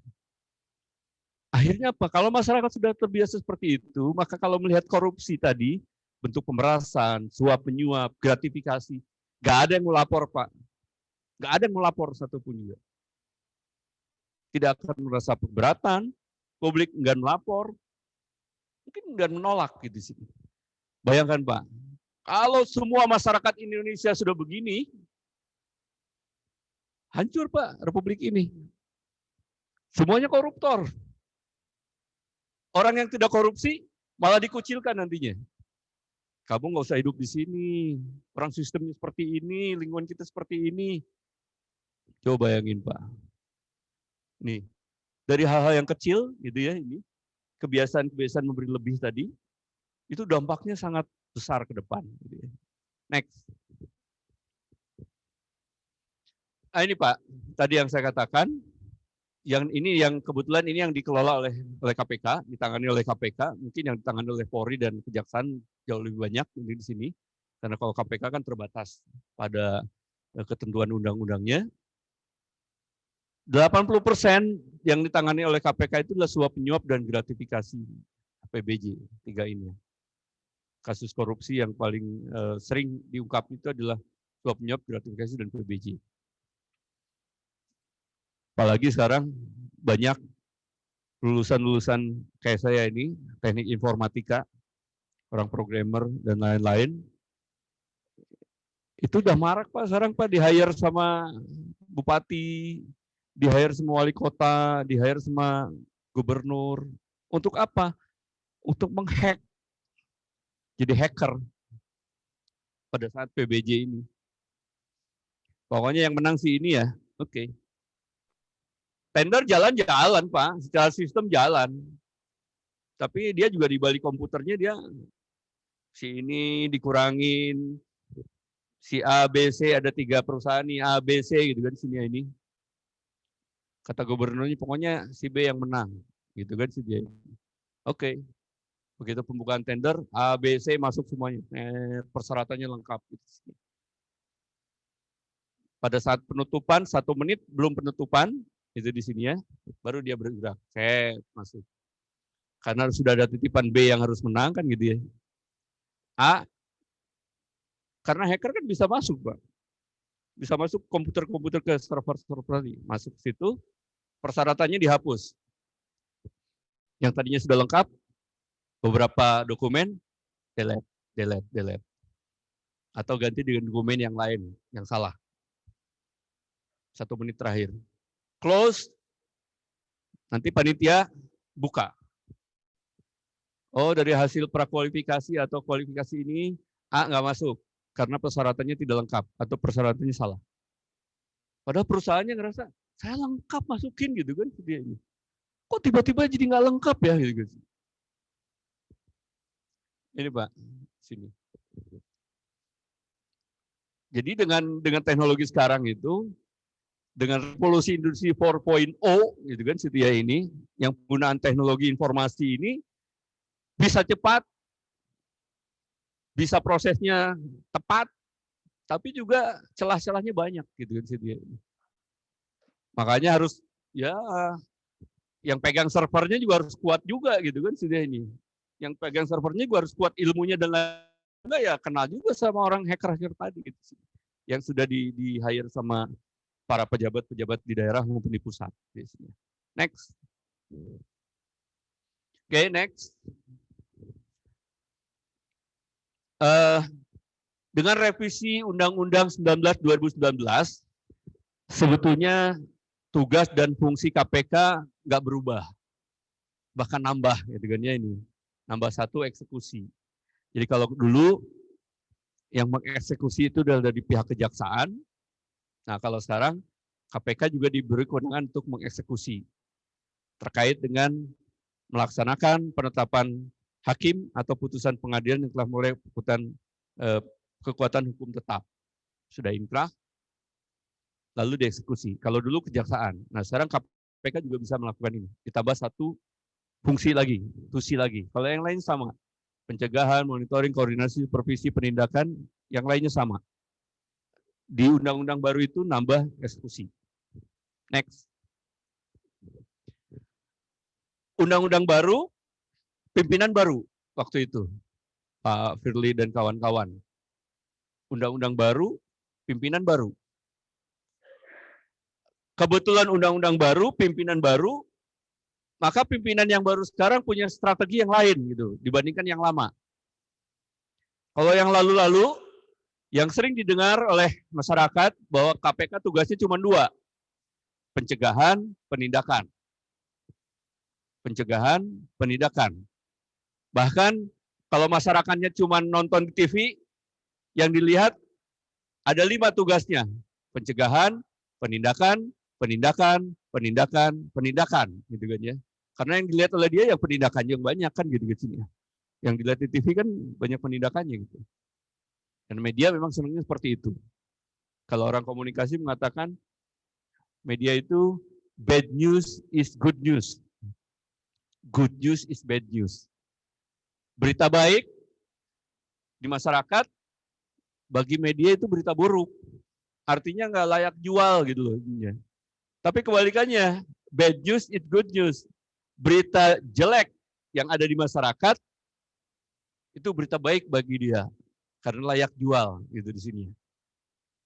Speaker 1: Akhirnya apa? Kalau masyarakat sudah terbiasa seperti itu, maka kalau melihat korupsi tadi, bentuk pemerasan, suap menyuap, gratifikasi, nggak ada yang melapor, Pak. Nggak ada yang melapor satupun juga. Tidak akan merasa keberatan, publik nggak melapor, mungkin nggak menolak gitu sih. Bayangkan, Pak, kalau semua masyarakat Indonesia sudah begini, hancur, Pak, republik ini. Semuanya koruptor. Orang yang tidak korupsi malah dikucilkan nantinya. Kamu nggak usah hidup di sini. Orang sistemnya seperti ini, lingkungan kita seperti ini. Coba bayangin, Pak. Nih, dari hal-hal yang kecil gitu ya, ini kebiasaan-kebiasaan memberi lebih tadi, itu dampaknya sangat besar ke depan. Gitu ya. Next. Nah, ini Pak, tadi yang saya katakan, yang kebetulan ini yang dikelola oleh KPK, ditangani oleh KPK, mungkin yang ditangani oleh Polri dan Kejaksaan jauh lebih banyak di sini, karena kalau KPK kan terbatas pada ketentuan undang-undangnya. 80% yang ditangani oleh KPK itu adalah suap menyuap dan gratifikasi PBJ, 3 ini. Kasus korupsi yang paling sering diungkap itu adalah suap menyuap, gratifikasi, dan PBJ. Apalagi sekarang banyak lulusan-lulusan kayak saya ini, teknik informatika, orang programmer, dan lain-lain. Itu udah marak, Pak, sekarang, Pak, di-hire sama bupati, di-hire sama wali kota, di-hire sama gubernur. Untuk apa? Untuk menghack. Jadi hacker pada saat PBJ ini. Pokoknya yang menang si ini ya, oke. Tender jalan-jalan, Pak, secara sistem jalan. Tapi dia juga di balik komputernya dia si ini dikurangin, si A, B, C, ada 3 perusahaan nih, A, B, C gitu kan sini ini. Kata gubernurnya pokoknya si B yang menang, gitu kan si dia. Oke. Begitu pembukaan tender, A, B, C masuk semuanya. Persyaratannya lengkap. Pada saat penutupan, 1 menit belum penutupan, itu di sini ya, baru dia bergerak, masuk. Karena sudah ada titipan B yang harus menang kan gitu ya. A, karena hacker kan bisa masuk, Pak. Bisa masuk komputer-komputer ke server-server tadi. Masuk ke situ, persyaratannya dihapus. Yang tadinya sudah lengkap, beberapa dokumen, delete. Atau ganti dengan dokumen yang lain, yang salah. 1 menit terakhir. Close, nanti panitia buka. Oh, dari hasil prakualifikasi atau kualifikasi ini, A nggak masuk, karena persyaratannya tidak lengkap, atau persyaratannya salah. Padahal perusahaannya ngerasa, saya lengkap masukin gitu kan. Dia ini. Kok tiba-tiba jadi nggak lengkap ya? Gitu. Ini Pak, sini. Jadi dengan teknologi sekarang itu, dengan revolusi industri 4.0 gitu kan setia ini, yang penggunaan teknologi informasi ini bisa cepat, bisa prosesnya tepat, tapi juga celah-celahnya banyak gitu kan setia ini. Makanya harus ya yang pegang servernya juga harus kuat juga gitu kan setia ini. Yang pegang servernya juga harus kuat ilmunya dan lain-lain, ya kenal juga sama orang hacker-hacker tadi gitu. Yang sudah di-hire sama para pejabat-pejabat di daerah maupun di pusat. Next. Oke, next. Dengan revisi Undang-Undang 19 2019, sebetulnya tugas dan fungsi KPK nggak berubah, bahkan nambah, gitu kan ya ini. Nambah 1 eksekusi. Jadi kalau dulu yang mengeksekusi itu dari pihak kejaksaan, nah kalau sekarang KPK juga diberi kewenangan untuk mengeksekusi. terkait dengan melaksanakan penetapan hakim atau putusan pengadilan yang telah mulai kekuatan hukum tetap. Sudah inkrah, lalu dieksekusi. Kalau dulu kejaksaan. Nah, sekarang KPK juga bisa melakukan ini. Ditambah satu fungsi lagi, tusi lagi. Kalau yang lain sama. Pencegahan, monitoring, koordinasi, supervisi, penindakan, yang lainnya sama. Di undang-undang baru itu nambah eksekusi. Next. Undang-undang baru, pimpinan baru waktu itu. Pak Firly dan kawan-kawan. Undang-undang baru, pimpinan baru. Kebetulan undang-undang baru, pimpinan baru, maka pimpinan yang baru sekarang punya strategi yang lain gitu dibandingkan yang lama. Kalau yang lalu-lalu, yang sering didengar oleh masyarakat bahwa KPK tugasnya cuma 2, pencegahan, penindakan. Pencegahan, penindakan. Bahkan kalau masyarakatnya cuma nonton di TV, yang dilihat ada 5 tugasnya. Pencegahan, penindakan, penindakan, penindakan, penindakan, gitu kan ya. Karena yang dilihat oleh dia yang penindakannya yang banyak kan gitu ya. Yang dilihat di TV kan banyak penindakannya gitu. Dan media memang senangnya seperti itu. Kalau orang komunikasi mengatakan media itu bad news is good news. Good news is bad news. Berita baik di masyarakat bagi media itu berita buruk. Artinya nggak layak jual gitu loh. Tapi kebalikannya, bad news is good news. Berita jelek yang ada di masyarakat itu berita baik bagi dia karena layak jual gitu di sini.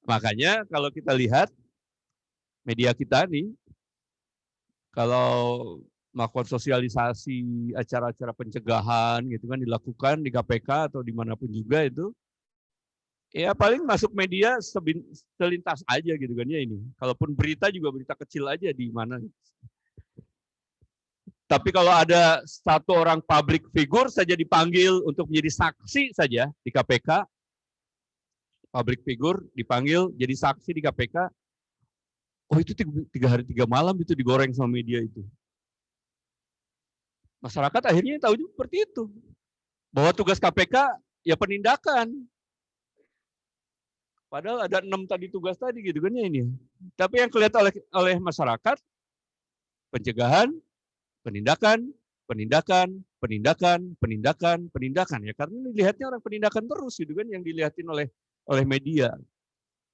Speaker 1: Makanya kalau kita lihat media kita nih, kalau melakukan sosialisasi acara-acara pencegahan gitu kan dilakukan di KPK atau dimanapun juga itu, ya paling masuk media selintas aja gitu kan ya ini. Kalaupun berita juga berita kecil aja di mana. Tapi kalau ada satu orang public figure saja dipanggil untuk menjadi saksi saja di KPK, public figure dipanggil jadi saksi di KPK, oh itu 3 hari 3 malam itu digoreng sama media itu. Masyarakat akhirnya tahu juga seperti itu. Bahwa tugas KPK ya penindakan. Padahal ada 6 tadi tugas tadi gitu kan ya ini. Tapi yang kelihatan oleh masyarakat, pencegahan, penindakan, penindakan, penindakan, penindakan, penindakan. Ya karena dilihatnya orang penindakan terus gitu kan yang dilihatin oleh media.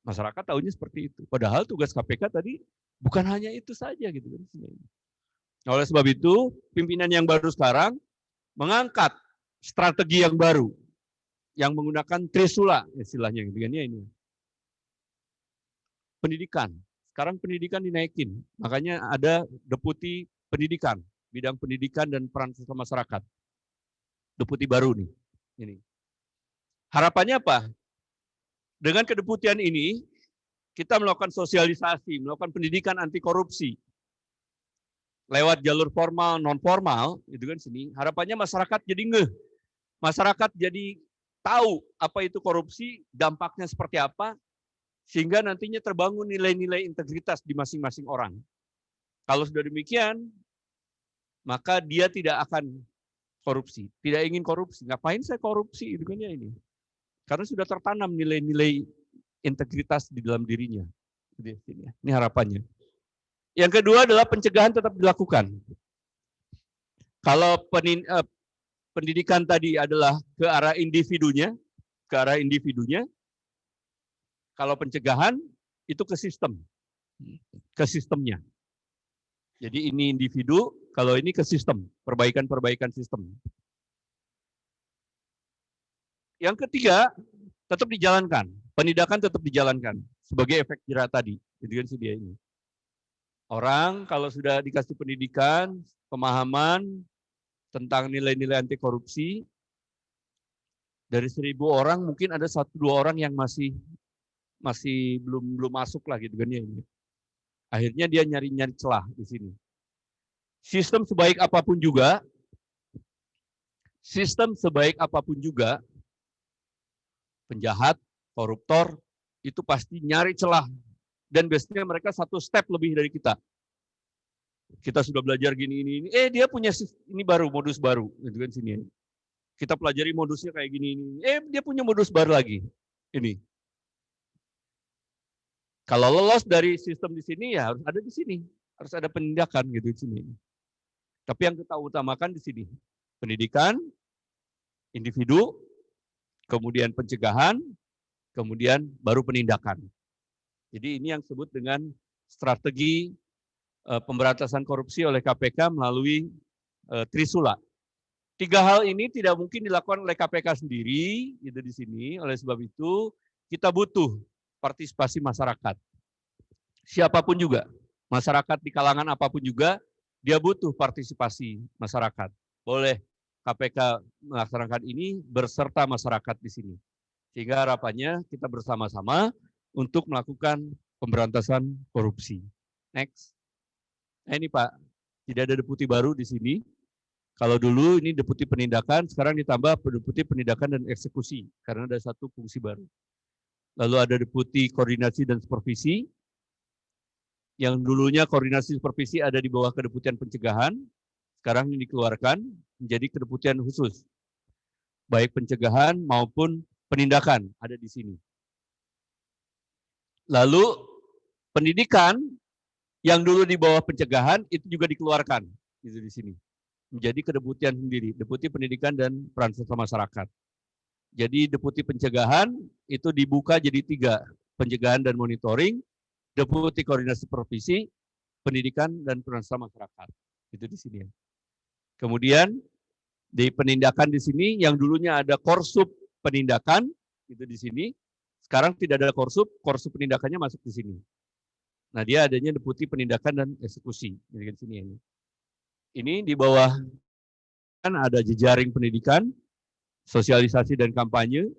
Speaker 1: Masyarakat tahunya seperti itu. Padahal tugas KPK tadi bukan hanya itu saja gitu kan. Oleh sebab itu, pimpinan yang baru sekarang mengangkat strategi yang baru yang menggunakan trisula istilahnya gitu kan ya ini. Pendidikan. Sekarang pendidikan dinaikin. Makanya ada deputi pendidikan, bidang pendidikan dan peran serta masyarakat. Deputi baru nih. Ini. Harapannya apa? Dengan kedeputian ini, kita melakukan sosialisasi, melakukan pendidikan anti korupsi. Lewat jalur formal, non formal, itu kan sini. Harapannya masyarakat jadi ngeh. Masyarakat jadi tahu apa itu korupsi, dampaknya seperti apa, sehingga nantinya terbangun nilai-nilai integritas di masing-masing orang. Kalau sudah demikian, maka dia tidak akan korupsi, tidak ingin korupsi. Ngapain saya korupsi? Itu kan ya ini. Karena sudah tertanam nilai-nilai integritas di dalam dirinya. Ini harapannya. Yang kedua adalah pencegahan tetap dilakukan. Kalau pendidikan tadi adalah ke arah individunya, kalau pencegahan itu ke sistemnya. Jadi ini individu, kalau ini ke sistem, perbaikan sistem. Yang ketiga, tetap dijalankan. Penindakan tetap dijalankan sebagai efek jerah tadi. Itu kan dia ini. Orang kalau sudah dikasih pendidikan, pemahaman tentang nilai-nilai anti korupsi, dari 1.000 orang mungkin ada 1-2 orang yang masih belum masuk lah gitu kan ya ini. Akhirnya dia nyari celah di sini. Sistem sebaik apapun juga, penjahat, koruptor, itu pasti nyari celah. Dan biasanya mereka 1 step lebih dari kita. Kita sudah belajar gini ini. Dia punya ini baru, modus baru, gitu kan sini. Kita pelajari modusnya kayak gini ini. Dia punya modus baru lagi. Ini. Kalau lolos dari sistem di sini ya harus ada di sini, harus ada penindakan gitu di sini. Tapi yang kita utamakan di sini, pendidikan, individu, kemudian pencegahan, kemudian baru penindakan. Jadi ini yang disebut dengan strategi pemberantasan korupsi oleh KPK melalui Trisula. 3 hal ini tidak mungkin dilakukan oleh KPK sendiri, gitu di sini. Oleh sebab itu kita butuh partisipasi masyarakat. Siapapun juga, masyarakat di kalangan apapun juga, dia butuh partisipasi masyarakat. Boleh KPK melaksanakan ini berserta masyarakat di sini. Sehingga harapannya kita bersama-sama untuk melakukan pemberantasan korupsi. Next. Nah ini Pak, tidak ada deputi baru di sini. Kalau dulu ini deputi penindakan, sekarang ditambah deputi penindakan dan eksekusi, karena ada 1 fungsi baru. Lalu ada deputi koordinasi dan supervisi, yang dulunya koordinasi supervisi ada di bawah kedeputian pencegahan, sekarang ini dikeluarkan menjadi kedeputian khusus. Baik pencegahan maupun penindakan ada di sini. Lalu pendidikan yang dulu di bawah pencegahan itu juga dikeluarkan gitu di sini. Menjadi kedeputian sendiri, deputi pendidikan dan peran serta masyarakat. Jadi deputi pencegahan itu dibuka jadi 3, pencegahan dan monitoring, deputi koordinasi supervisi, pendidikan dan peran serta masyarakat. Itu di sini. Kemudian di penindakan di sini yang dulunya ada korsup penindakan itu di sini, sekarang tidak ada korsup penindakannya masuk di sini. Nah, dia adanya deputi penindakan dan eksekusi di sini ini. Ini di bawah kan ada jejaring pendidikan, sosialisasi dan kampanye,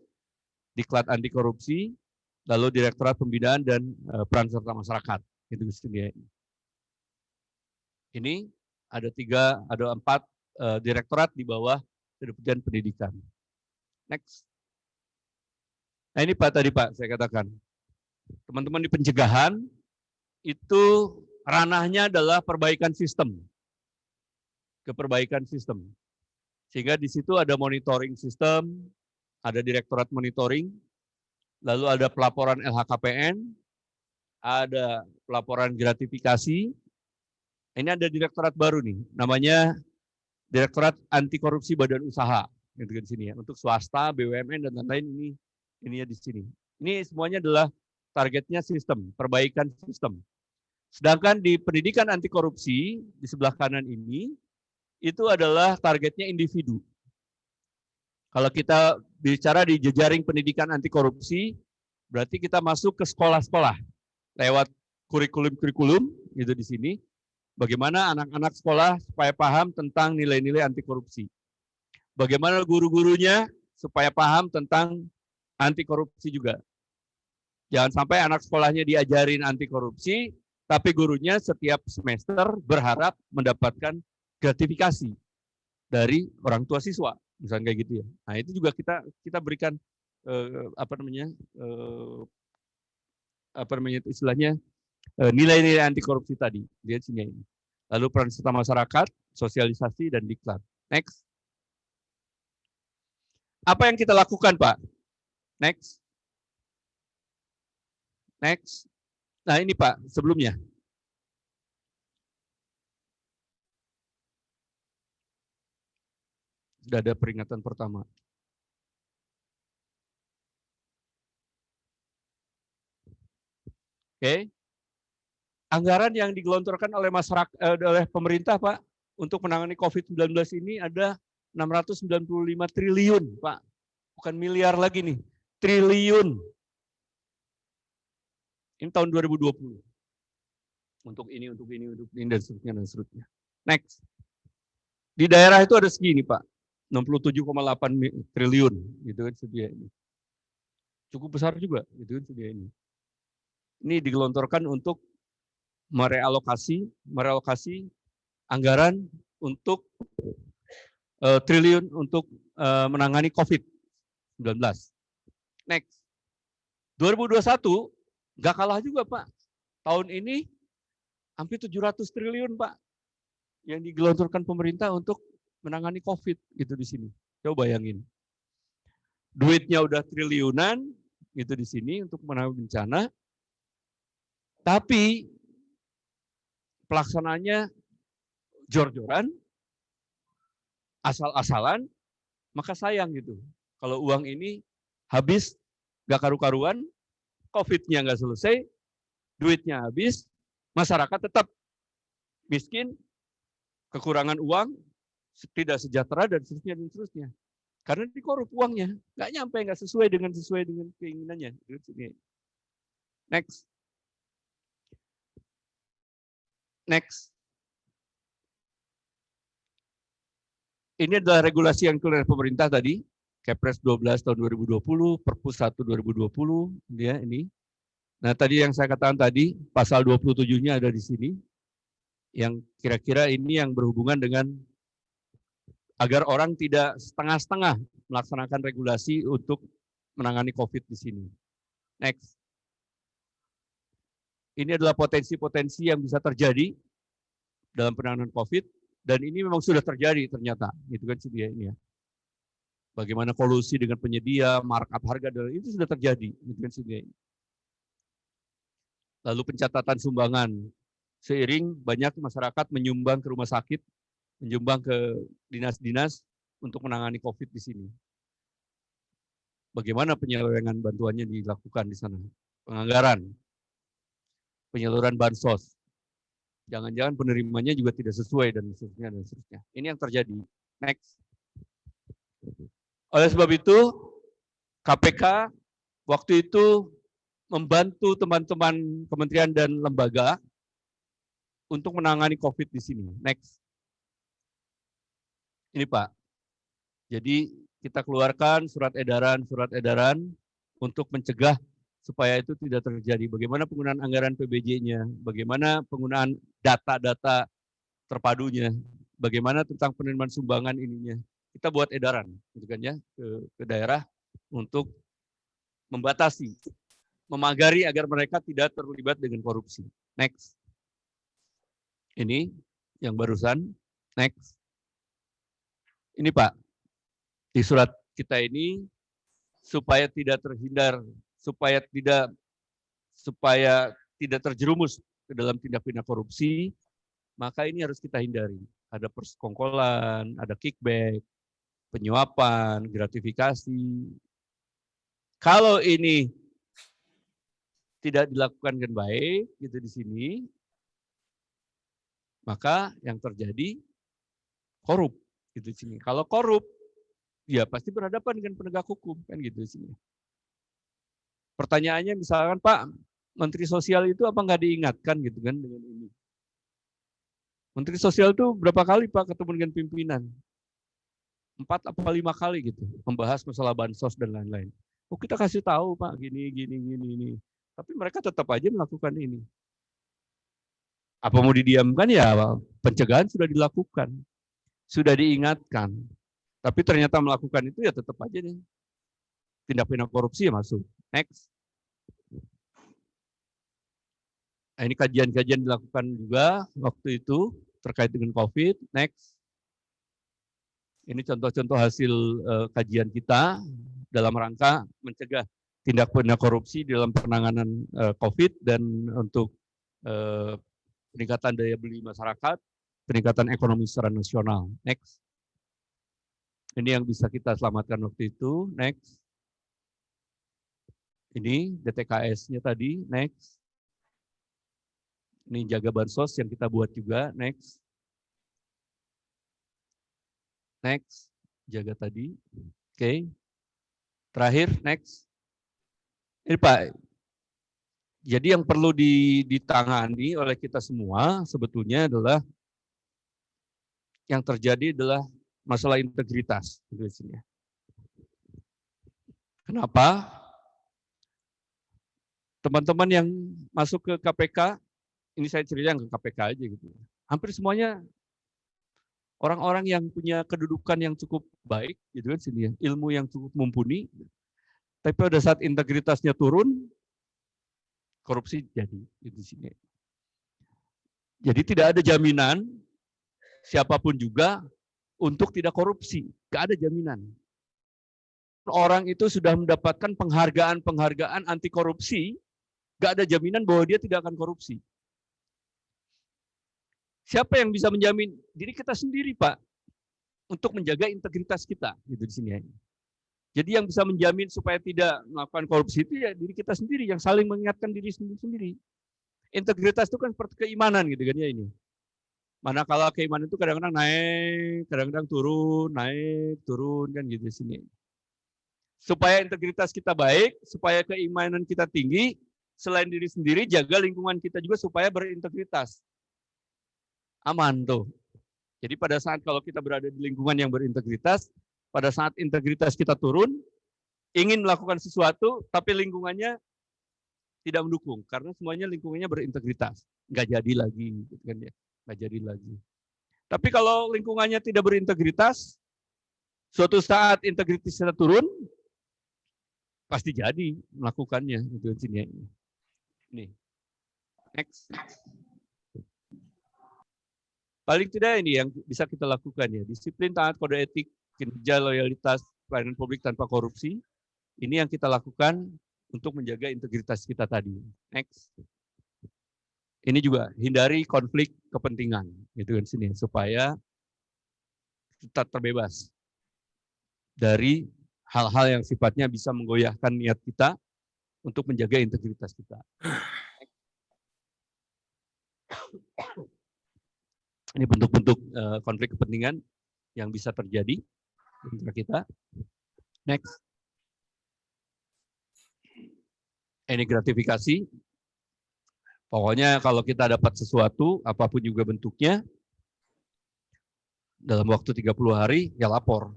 Speaker 1: diklat anti korupsi, lalu Direktorat Pembinaan dan Peran Serta Masyarakat. Itu sendiri. Ini ada 4 direktorat di bawah Kedeputian Pendidikan. Next. Nah ini Pak tadi Pak saya katakan, teman-teman di pencegahan itu ranahnya adalah perbaikan sistem. Keperbaikan sistem. Sehingga di situ ada monitoring sistem, ada direktorat monitoring, lalu ada pelaporan LHKPN, ada pelaporan gratifikasi. Ini ada direktorat baru nih, namanya Direktorat Anti Korupsi Badan Usaha. Gitu di sini ya. Untuk swasta, BUMN dan lain-lain ini ya di sini. Ini semuanya adalah targetnya sistem, perbaikan sistem. Sedangkan di pendidikan anti korupsi di sebelah kanan ini itu adalah targetnya individu. Kalau kita bicara di jejaring pendidikan anti korupsi, berarti kita masuk ke sekolah-sekolah lewat kurikulum-kurikulum gitu di sini. Bagaimana anak-anak sekolah supaya paham tentang nilai-nilai anti korupsi. Bagaimana guru-gurunya supaya paham tentang anti korupsi juga. Jangan sampai anak sekolahnya diajarin anti korupsi, tapi gurunya setiap semester berharap mendapatkan gratifikasi dari orang tua siswa, misalnya kayak gitu ya. Nah itu juga kita berikan istilahnya nilai-nilai anti korupsi tadi. Lihat sini ini. Lalu peran serta masyarakat, sosialisasi dan diklat. Next. Apa yang kita lakukan Pak? Next. Next. Nah ini Pak sebelumnya. Sudah ada peringatan pertama. Oke. Anggaran yang digelontorkan oleh masyarakat oleh pemerintah Pak untuk menangani COVID-19 ini ada 695 triliun Pak. Bukan miliar lagi nih, triliun. Ini tahun 2020. Untuk ini, dan seterusnya. Next. Di daerah itu ada segini Pak. 67,8 triliun gitu kan sedia ini. Cukup besar juga gitu kan sedia ini. Ini digelontorkan untuk merelokasi anggaran untuk triliun untuk menangani COVID-19. Next. 2021 nggak kalah juga Pak. Tahun ini hampir 700 triliun Pak yang digelontorkan pemerintah untuk menangani COVID gitu di sini. Coba bayangin. Duitnya udah triliunan gitu di sini untuk menangani bencana. Tapi pelaksanaannya jor-joran, asal-asalan, maka sayang gitu. Kalau uang ini habis, gak karu-karuan, COVID-nya nggak selesai, duitnya habis, masyarakat tetap miskin, kekurangan uang, tidak sejahtera, dan seterusnya. Karena dikorup uangnya, nggak nyampe, nggak sesuai dengan keinginannya. Next. Ini adalah regulasi yang keluar dari pemerintah tadi, Kepres 12 tahun 2020, Perpus 1 2020, ya ini. Nah, tadi yang saya katakan tadi, pasal 27-nya ada di sini, yang kira-kira ini yang berhubungan dengan agar orang tidak setengah-setengah melaksanakan regulasi untuk menangani COVID di sini. Next. Ini adalah potensi-potensi yang bisa terjadi dalam penanganan COVID, dan ini memang sudah terjadi ternyata, gitu kan ini ya. Bagaimana kolusi dengan penyedia, markup harga, dan itu sudah terjadi, gitu kan ini. Lalu pencatatan sumbangan, seiring banyak masyarakat menyumbang ke rumah sakit, menyumbang ke dinas-dinas untuk menangani COVID di sini. Bagaimana penyelewengan bantuannya dilakukan di sana? Penganggaran, penyaluran bansos, jangan-jangan penerimanya juga tidak sesuai dan seterusnya. Ini yang terjadi. Next. Oleh sebab itu, KPK waktu itu membantu teman-teman kementerian dan lembaga untuk menangani COVID di sini. Next. Ini Pak. Jadi kita keluarkan surat edaran untuk mencegah supaya itu tidak terjadi. Bagaimana penggunaan anggaran PBJ-nya, bagaimana penggunaan data-data terpadunya, bagaimana tentang penerimaan sumbangan ininya. Kita buat edaran, gitu kan ya, ke daerah untuk membatasi, memagari agar mereka tidak terlibat dengan korupsi. Next. Ini yang barusan. Next. Ini Pak, di surat kita ini supaya tidak terhindar, supaya tidak terjerumus ke dalam tindak pidana korupsi, maka ini harus kita hindari. Ada persekongkolan, ada kickback, penyuapan, gratifikasi. Kalau ini tidak dilakukan dengan baik, gitu di sini, maka yang terjadi korup, gitu di sini. Kalau korup, ya pasti berhadapan dengan penegak hukum, kan gitu di sini. Pertanyaannya misalkan Pak, Menteri Sosial itu apa nggak diingatkan gitu kan dengan ini? Menteri Sosial itu berapa kali Pak ketemu dengan pimpinan? 4 atau 5 kali gitu, membahas masalah bansos dan lain-lain. Oh kita kasih tahu Pak, gini. Tapi mereka tetap aja melakukan ini. Apa mau didiamkan ya, pencegahan sudah dilakukan, sudah diingatkan. Tapi ternyata melakukan itu ya tetap aja nih. Tindak pidana korupsi ya masuk. Next. Nah, ini kajian-kajian dilakukan juga waktu itu terkait dengan COVID. Next. Ini contoh-contoh hasil kajian kita dalam rangka mencegah tindak pidana korupsi dalam penanganan COVID dan untuk peningkatan daya beli masyarakat, peningkatan ekonomi secara nasional. Next. Ini yang bisa kita selamatkan waktu itu. Next. Ini DTKS-nya tadi. Next. Ini jaga bansos yang kita buat juga. Next. Next, jaga tadi. Oke. Terakhir, next. Ini Pak, jadi yang perlu ditangani oleh kita semua sebetulnya adalah yang terjadi adalah masalah integritas. Kenapa? Teman-teman yang masuk ke KPK, ini saya cerita ke KPK aja gitu. Hampir semuanya orang-orang yang punya kedudukan yang cukup baik, gitu kan sini ya, ilmu yang cukup mumpuni, tapi pada saat integritasnya turun, korupsi jadi di sini. Jadi tidak ada jaminan siapapun juga untuk tidak korupsi. Gak ada jaminan. Orang itu sudah mendapatkan penghargaan anti korupsi, gak ada jaminan bahwa dia tidak akan korupsi. Siapa yang bisa menjamin? Diri kita sendiri, Pak, untuk menjaga integritas kita, gitu di sini. Jadi yang bisa menjamin supaya tidak melakukan korupsi itu ya diri kita sendiri, yang saling mengingatkan diri sendiri. Integritas itu kan seperti keimanan, gitu kan ya ini. Manakala keimanan itu kadang-kadang naik, kadang-kadang turun, naik, turun, kan gitu di sini. Supaya integritas kita baik, supaya keimanan kita tinggi, selain diri sendiri, jaga lingkungan kita juga supaya berintegritas. Aman tuh. Jadi pada saat kalau kita berada di lingkungan yang berintegritas, pada saat integritas kita turun, ingin melakukan sesuatu, tapi lingkungannya tidak mendukung, karena semuanya lingkungannya berintegritas. Nggak jadi lagi, gitu kan ya. Nggak jadi lagi. Tapi kalau lingkungannya tidak berintegritas, suatu saat integritas kita turun, pasti jadi melakukannya. Itu sini. Nih. Next. Paling tidak ini yang bisa kita lakukan ya. Disiplin, taat kode etik, kinerja, loyalitas, pelayanan publik tanpa korupsi. Ini yang kita lakukan untuk menjaga integritas kita tadi. Next. Ini juga hindari konflik kepentingan, gitu kan sini, supaya kita terbebas dari hal-hal yang sifatnya bisa menggoyahkan niat kita untuk menjaga integritas kita. Ini bentuk-bentuk konflik kepentingan yang bisa terjadi di antara kita. Next. Ini gratifikasi. Pokoknya kalau kita dapat sesuatu, apapun juga bentuknya, dalam waktu 30 hari, ya lapor.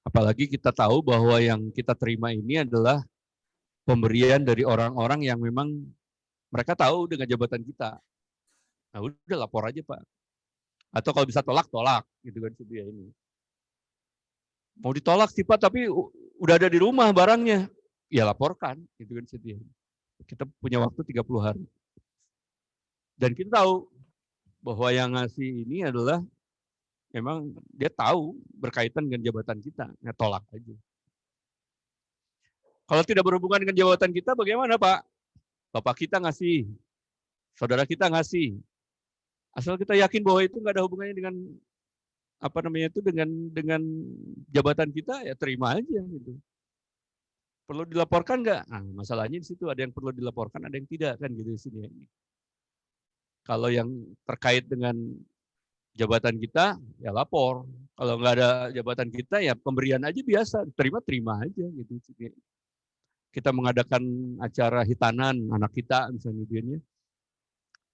Speaker 1: Apalagi kita tahu bahwa yang kita terima ini adalah pemberian dari orang-orang yang memang mereka tahu dengan jabatan kita. Nah udah lapor aja Pak. Atau kalau bisa tolak, gitu kan dia ini. Mau ditolak sih Pak, tapi udah ada di rumah barangnya. Ya laporkan, gitu kan dia. Kita punya waktu 30 hari. Dan kita tahu bahwa yang ngasih ini adalah memang dia tahu berkaitan dengan jabatan kita, ya tolak aja. Kalau tidak berhubungan dengan jabatan kita, bagaimana Pak? Bapak kita ngasih, saudara kita ngasih. Asal kita yakin bahwa itu nggak ada hubungannya dengan apa namanya itu dengan jabatan kita, ya terima aja gitu. Perlu dilaporkan nggak? Nah, masalahnya di situ ada yang perlu dilaporkan, ada yang tidak kan gitu di sini. Kalau yang terkait dengan jabatan kita, ya lapor. Kalau nggak ada jabatan kita, ya pemberian aja biasa, terima aja gitu. Kita mengadakan acara hitanan anak kita misalnya dia,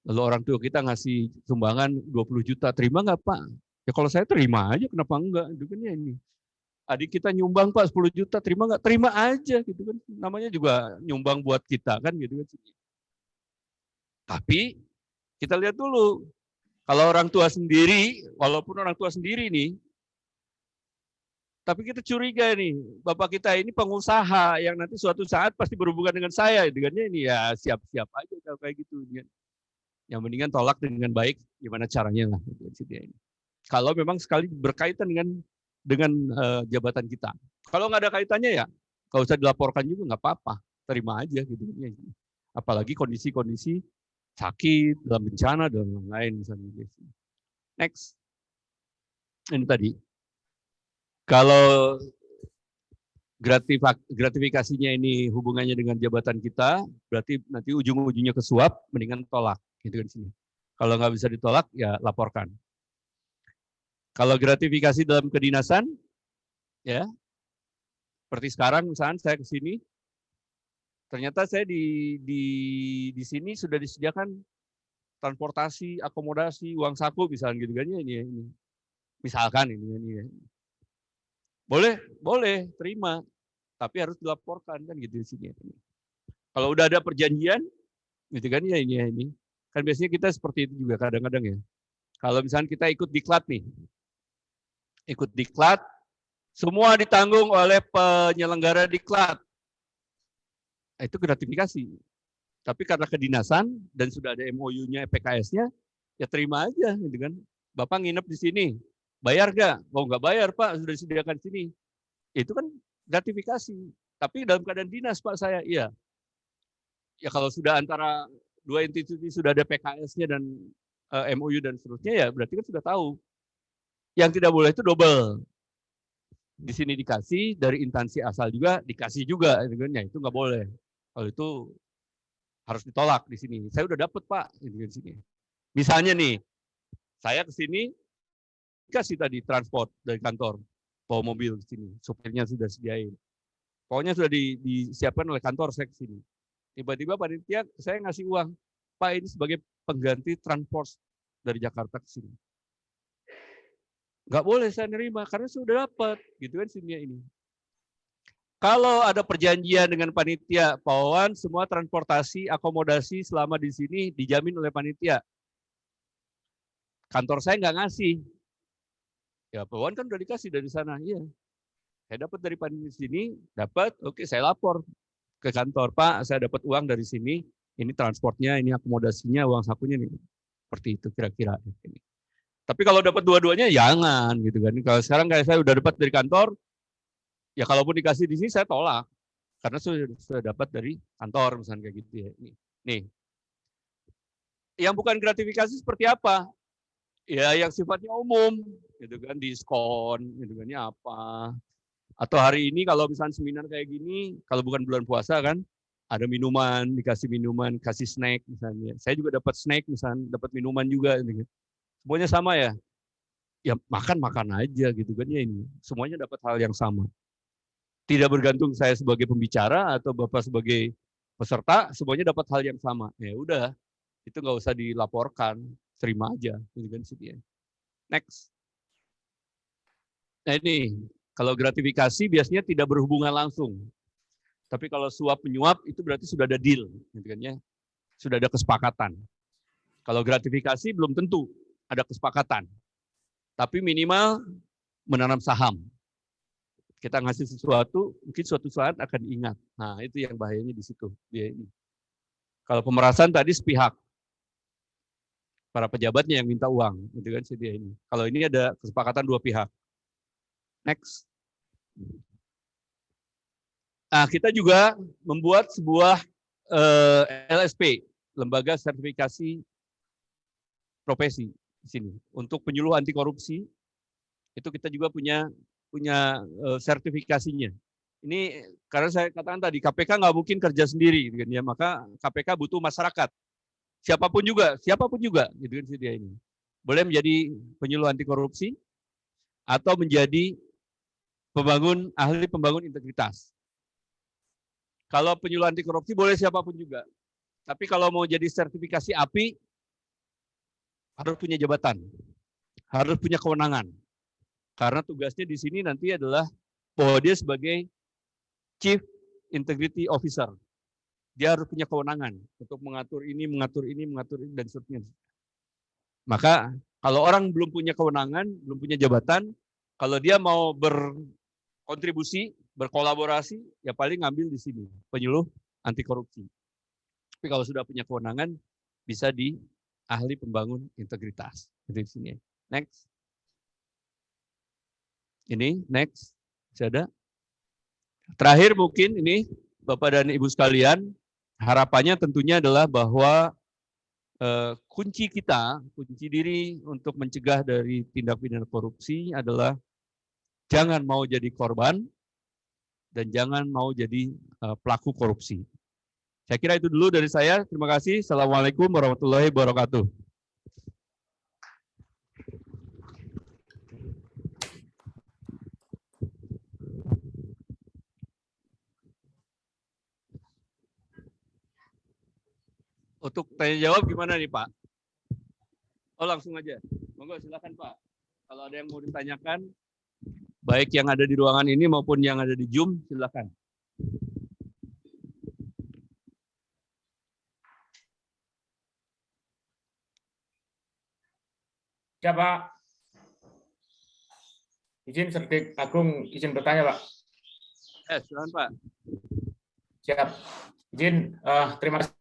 Speaker 1: lalu orang tua kita ngasih sumbangan 20 juta, terima nggak Pak? Ya kalau saya terima aja, kenapa enggak? Itu kan ya ini. Adik kita nyumbang Pak 10 juta, terima nggak? Terima aja gitu kan. Namanya juga nyumbang buat kita kan gitu kan. Tapi kita lihat dulu, kalau orang tua sendiri, walaupun orang tua sendiri nih, tapi kita curiga nih, bapak kita ini pengusaha yang nanti suatu saat pasti berhubungan dengan saya, dengannya ini ya siap-siap aja kalau kayak gitu. Yang mendingan tolak dengan baik, gimana caranya lah. Kalau memang sekali berkaitan dengan jabatan kita. Kalau nggak ada kaitannya ya, nggak usah dilaporkan juga, nggak apa-apa, terima aja gitu. Apalagi kondisi-kondisi sakit, dalam bencana, dan lain-lain misalnya. Next. Ini tadi. Kalau gratifikasinya ini hubungannya dengan jabatan kita, berarti nanti ujung-ujungnya ke suap, mendingan tolak. Gitu kan sini. Kalau nggak bisa ditolak, ya laporkan. Kalau gratifikasi dalam kedinasan, ya, seperti sekarang misalnya saya ke sini, ternyata saya di sini sudah disediakan transportasi, akomodasi, uang saku misalnya gitu kan ya ini. Misalkan ini. Boleh, terima. Tapi harus dilaporkan kan gitu di sini. Kalau udah ada perjanjian, gitu kan ya ini. Kan biasanya kita seperti itu juga kadang-kadang ya. Kalau misalnya kita ikut diklat nih. Ikut diklat, semua ditanggung oleh penyelenggara diklat. Itu gratifikasi. Tapi karena kedinasan dan sudah ada MOU-nya, PKS-nya, ya terima aja gitu kan. Bapak nginep di sini, bayar nggak? Oh nggak bayar Pak, sudah disediakan di sini. Itu kan gratifikasi. Tapi dalam keadaan dinas Pak saya, iya. Ya kalau sudah antara dua institusi sudah ada PKS-nya dan MOU dan seterusnya ya berarti kan sudah tahu. Yang tidak boleh itu double. Di sini dikasih, dari instansi asal juga dikasih juga, ya itu nggak boleh. Kalau itu harus ditolak di sini. Saya udah dapet Pak di sini. Misalnya nih, saya ke sini kasih tadi transport dari kantor, bawa mobil ke sini, supirnya sudah sediain. Pokoknya sudah disiapkan oleh kantor saya ke sini. Tiba-tiba panitia saya ngasih uang, Pak ini sebagai pengganti transport dari Jakarta ke sini. Nggak boleh saya nerima karena sudah dapat, gitu kan sini ini. Kalau ada perjanjian dengan panitia, Pak Wawan, semua transportasi, akomodasi selama di sini dijamin oleh panitia. Kantor saya nggak ngasih. Ya Pak Wawan kan udah dikasih dari sana, iya. Saya dapat dari panitia sini, dapat, oke saya lapor ke kantor, Pak, saya dapat uang dari sini, ini transportnya, ini akomodasinya, uang sakunya nih. Seperti itu kira-kira. Tapi kalau dapat dua-duanya jangan gitu kan. Kalau sekarang kayak saya udah dapat dari kantor, ya kalaupun dikasih di sini saya tolak karena sudah dapat dari kantor misalnya kayak gitu ya. Nih. Yang bukan gratifikasi seperti apa? Ya yang sifatnya umum gitu kan, diskon gitu kan, ini apa? Atau hari ini kalau misalnya seminar kayak gini, kalau bukan bulan puasa kan, ada minuman, dikasih minuman, kasih snack misalnya. Saya juga dapat snack misalnya, dapat minuman juga gitu. Semuanya sama ya? Ya makan aja gitu kan ya ini. Semuanya dapat hal yang sama. Tidak bergantung saya sebagai pembicara atau Bapak sebagai peserta, semuanya dapat hal yang sama. Ya udah, itu nggak usah dilaporkan, terima aja gitu kan sih. Next. Nah ini, kalau gratifikasi biasanya tidak berhubungan langsung. Tapi kalau suap menyuap itu berarti sudah ada deal, gitu kan ya. Sudah ada kesepakatan. Kalau gratifikasi belum tentu ada kesepakatan. Tapi minimal menanam saham. Kita ngasih sesuatu, mungkin suatu saat akan ingat. Nah, itu yang bahayanya di situ. Dia ini. Kalau pemerasan tadi sepihak. Para pejabatnya yang minta uang, gitu kan sih dia ini. Kalau ini ada kesepakatan dua pihak. Next. Nah, kita juga membuat sebuah LSP, Lembaga Sertifikasi Profesi di sini. Untuk penyuluh anti korupsi, itu kita juga punya sertifikasinya. Ini karena saya katakan tadi KPK nggak mungkin kerja sendiri, gitu kan ya. Maka KPK butuh masyarakat. Siapapun juga, gitu kan sih dia ini. Boleh menjadi penyuluh anti korupsi atau menjadi ahli pembangun integritas. Kalau penyuluh anti korupsi boleh siapapun juga. Tapi kalau mau jadi sertifikasi API, harus punya jabatan, harus punya kewenangan. Karena tugasnya di sini nanti adalah bahwa dia sebagai Chief Integrity Officer. Dia harus punya kewenangan untuk mengatur ini, dan seterusnya. Maka kalau orang belum punya kewenangan, belum punya jabatan, kalau dia mau berkontribusi, berkolaborasi, ya paling ngambil di sini, penyuluh anti korupsi. Tapi kalau sudah punya kewenangan, bisa di ahli pembangun integritas. Itu di sini. Next. Ini, next. Masih ada? Terakhir mungkin ini, Bapak dan Ibu sekalian, harapannya tentunya adalah bahwa kunci diri untuk mencegah dari tindak pidana korupsi adalah jangan mau jadi korban dan jangan mau jadi pelaku korupsi. Saya kira itu dulu dari saya. Terima kasih. Assalamualaikum warahmatullahi wabarakatuh. Untuk tanya jawab gimana nih Pak? Oh langsung aja. Monggo silakan Pak. Kalau ada yang mau ditanyakan, baik yang ada di ruangan ini maupun yang ada di Zoom, silakan.
Speaker 4: Ya Pak. Izin Serdik Agung, izin bertanya Pak.
Speaker 1: Silakan Pak.
Speaker 4: Siap. Izin, terima kasih.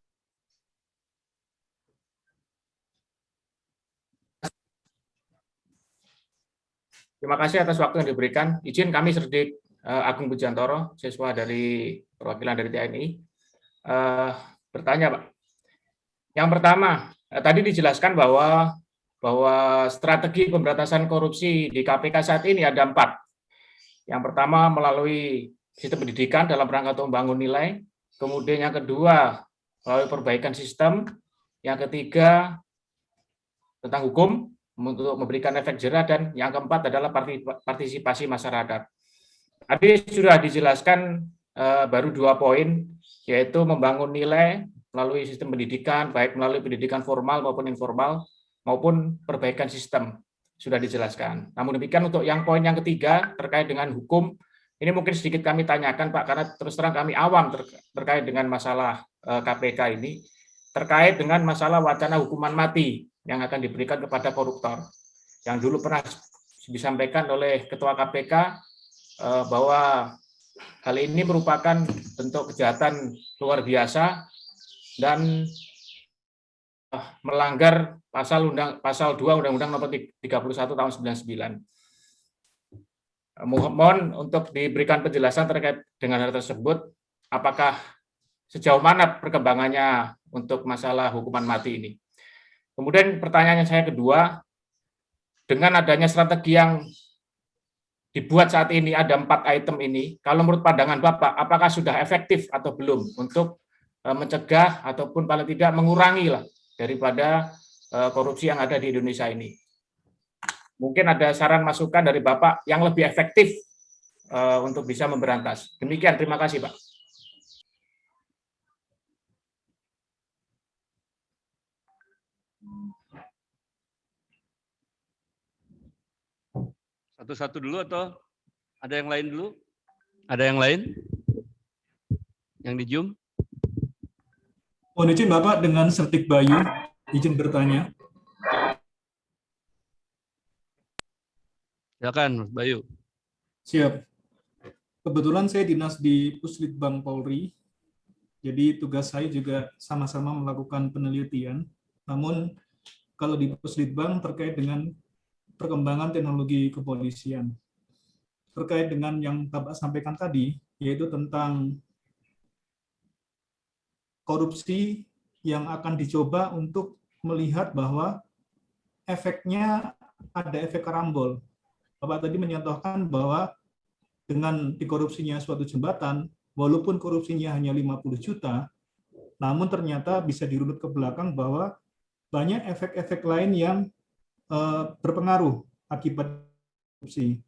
Speaker 4: Terima kasih atas waktu yang diberikan. Izin kami Serdik Agung Pujantoro, siswa dari perwakilan dari TNI, bertanya, Pak. Yang pertama, tadi dijelaskan bahwa strategi pemberantasan korupsi di KPK saat ini ada 4. Yang pertama melalui sistem pendidikan dalam rangka untuk membangun nilai. Kemudian yang kedua melalui perbaikan sistem. Yang ketiga tentang hukum untuk memberikan efek jerah, dan yang keempat adalah partisipasi masyarakat. Tadi sudah dijelaskan baru 2 poin, yaitu membangun nilai melalui sistem pendidikan, baik melalui pendidikan formal maupun informal, maupun perbaikan sistem, sudah dijelaskan. Namun demikian untuk yang poin yang ketiga terkait dengan hukum, ini mungkin sedikit kami tanyakan, Pak, karena terus terang kami awam terkait dengan masalah KPK ini, terkait dengan masalah wacana hukuman mati yang akan diberikan kepada koruptor. Yang dulu pernah disampaikan oleh Ketua KPK bahwa hal ini merupakan bentuk kejahatan luar biasa dan melanggar pasal 2 Undang-Undang Nomor 31 Tahun 99. Mohon untuk diberikan penjelasan terkait dengan hal tersebut, apakah sejauh mana perkembangannya untuk masalah hukuman mati ini. Kemudian pertanyaan saya kedua, dengan adanya strategi yang dibuat saat ini, ada 4 item ini, kalau menurut pandangan Bapak, apakah sudah efektif atau belum untuk mencegah ataupun paling tidak mengurangi lah daripada korupsi yang ada di Indonesia ini? Mungkin ada saran masukan dari Bapak yang lebih efektif untuk bisa memberantas. Demikian, terima kasih, Pak.
Speaker 1: Satu-satu dulu atau ada yang lain dulu? Ada yang lain? Yang di Zoom?
Speaker 5: Mohon izin Bapak dengan Sertik Bayu, izin bertanya.
Speaker 1: Silakan, Mas Bayu.
Speaker 5: Siap. Kebetulan saya dinas di Puslitbang Polri, jadi tugas saya juga sama-sama melakukan penelitian. Namun kalau di Puslitbang terkait dengan perkembangan teknologi kepolisian. Terkait dengan yang Bapak sampaikan tadi, yaitu tentang korupsi yang akan dicoba untuk melihat bahwa efeknya ada efek karambol. Bapak tadi menyatakan bahwa dengan dikorupsinya suatu jembatan, walaupun korupsinya hanya 50 juta, namun ternyata bisa dirunut ke belakang bahwa banyak efek-efek lain yang berpengaruh akibat korupsi.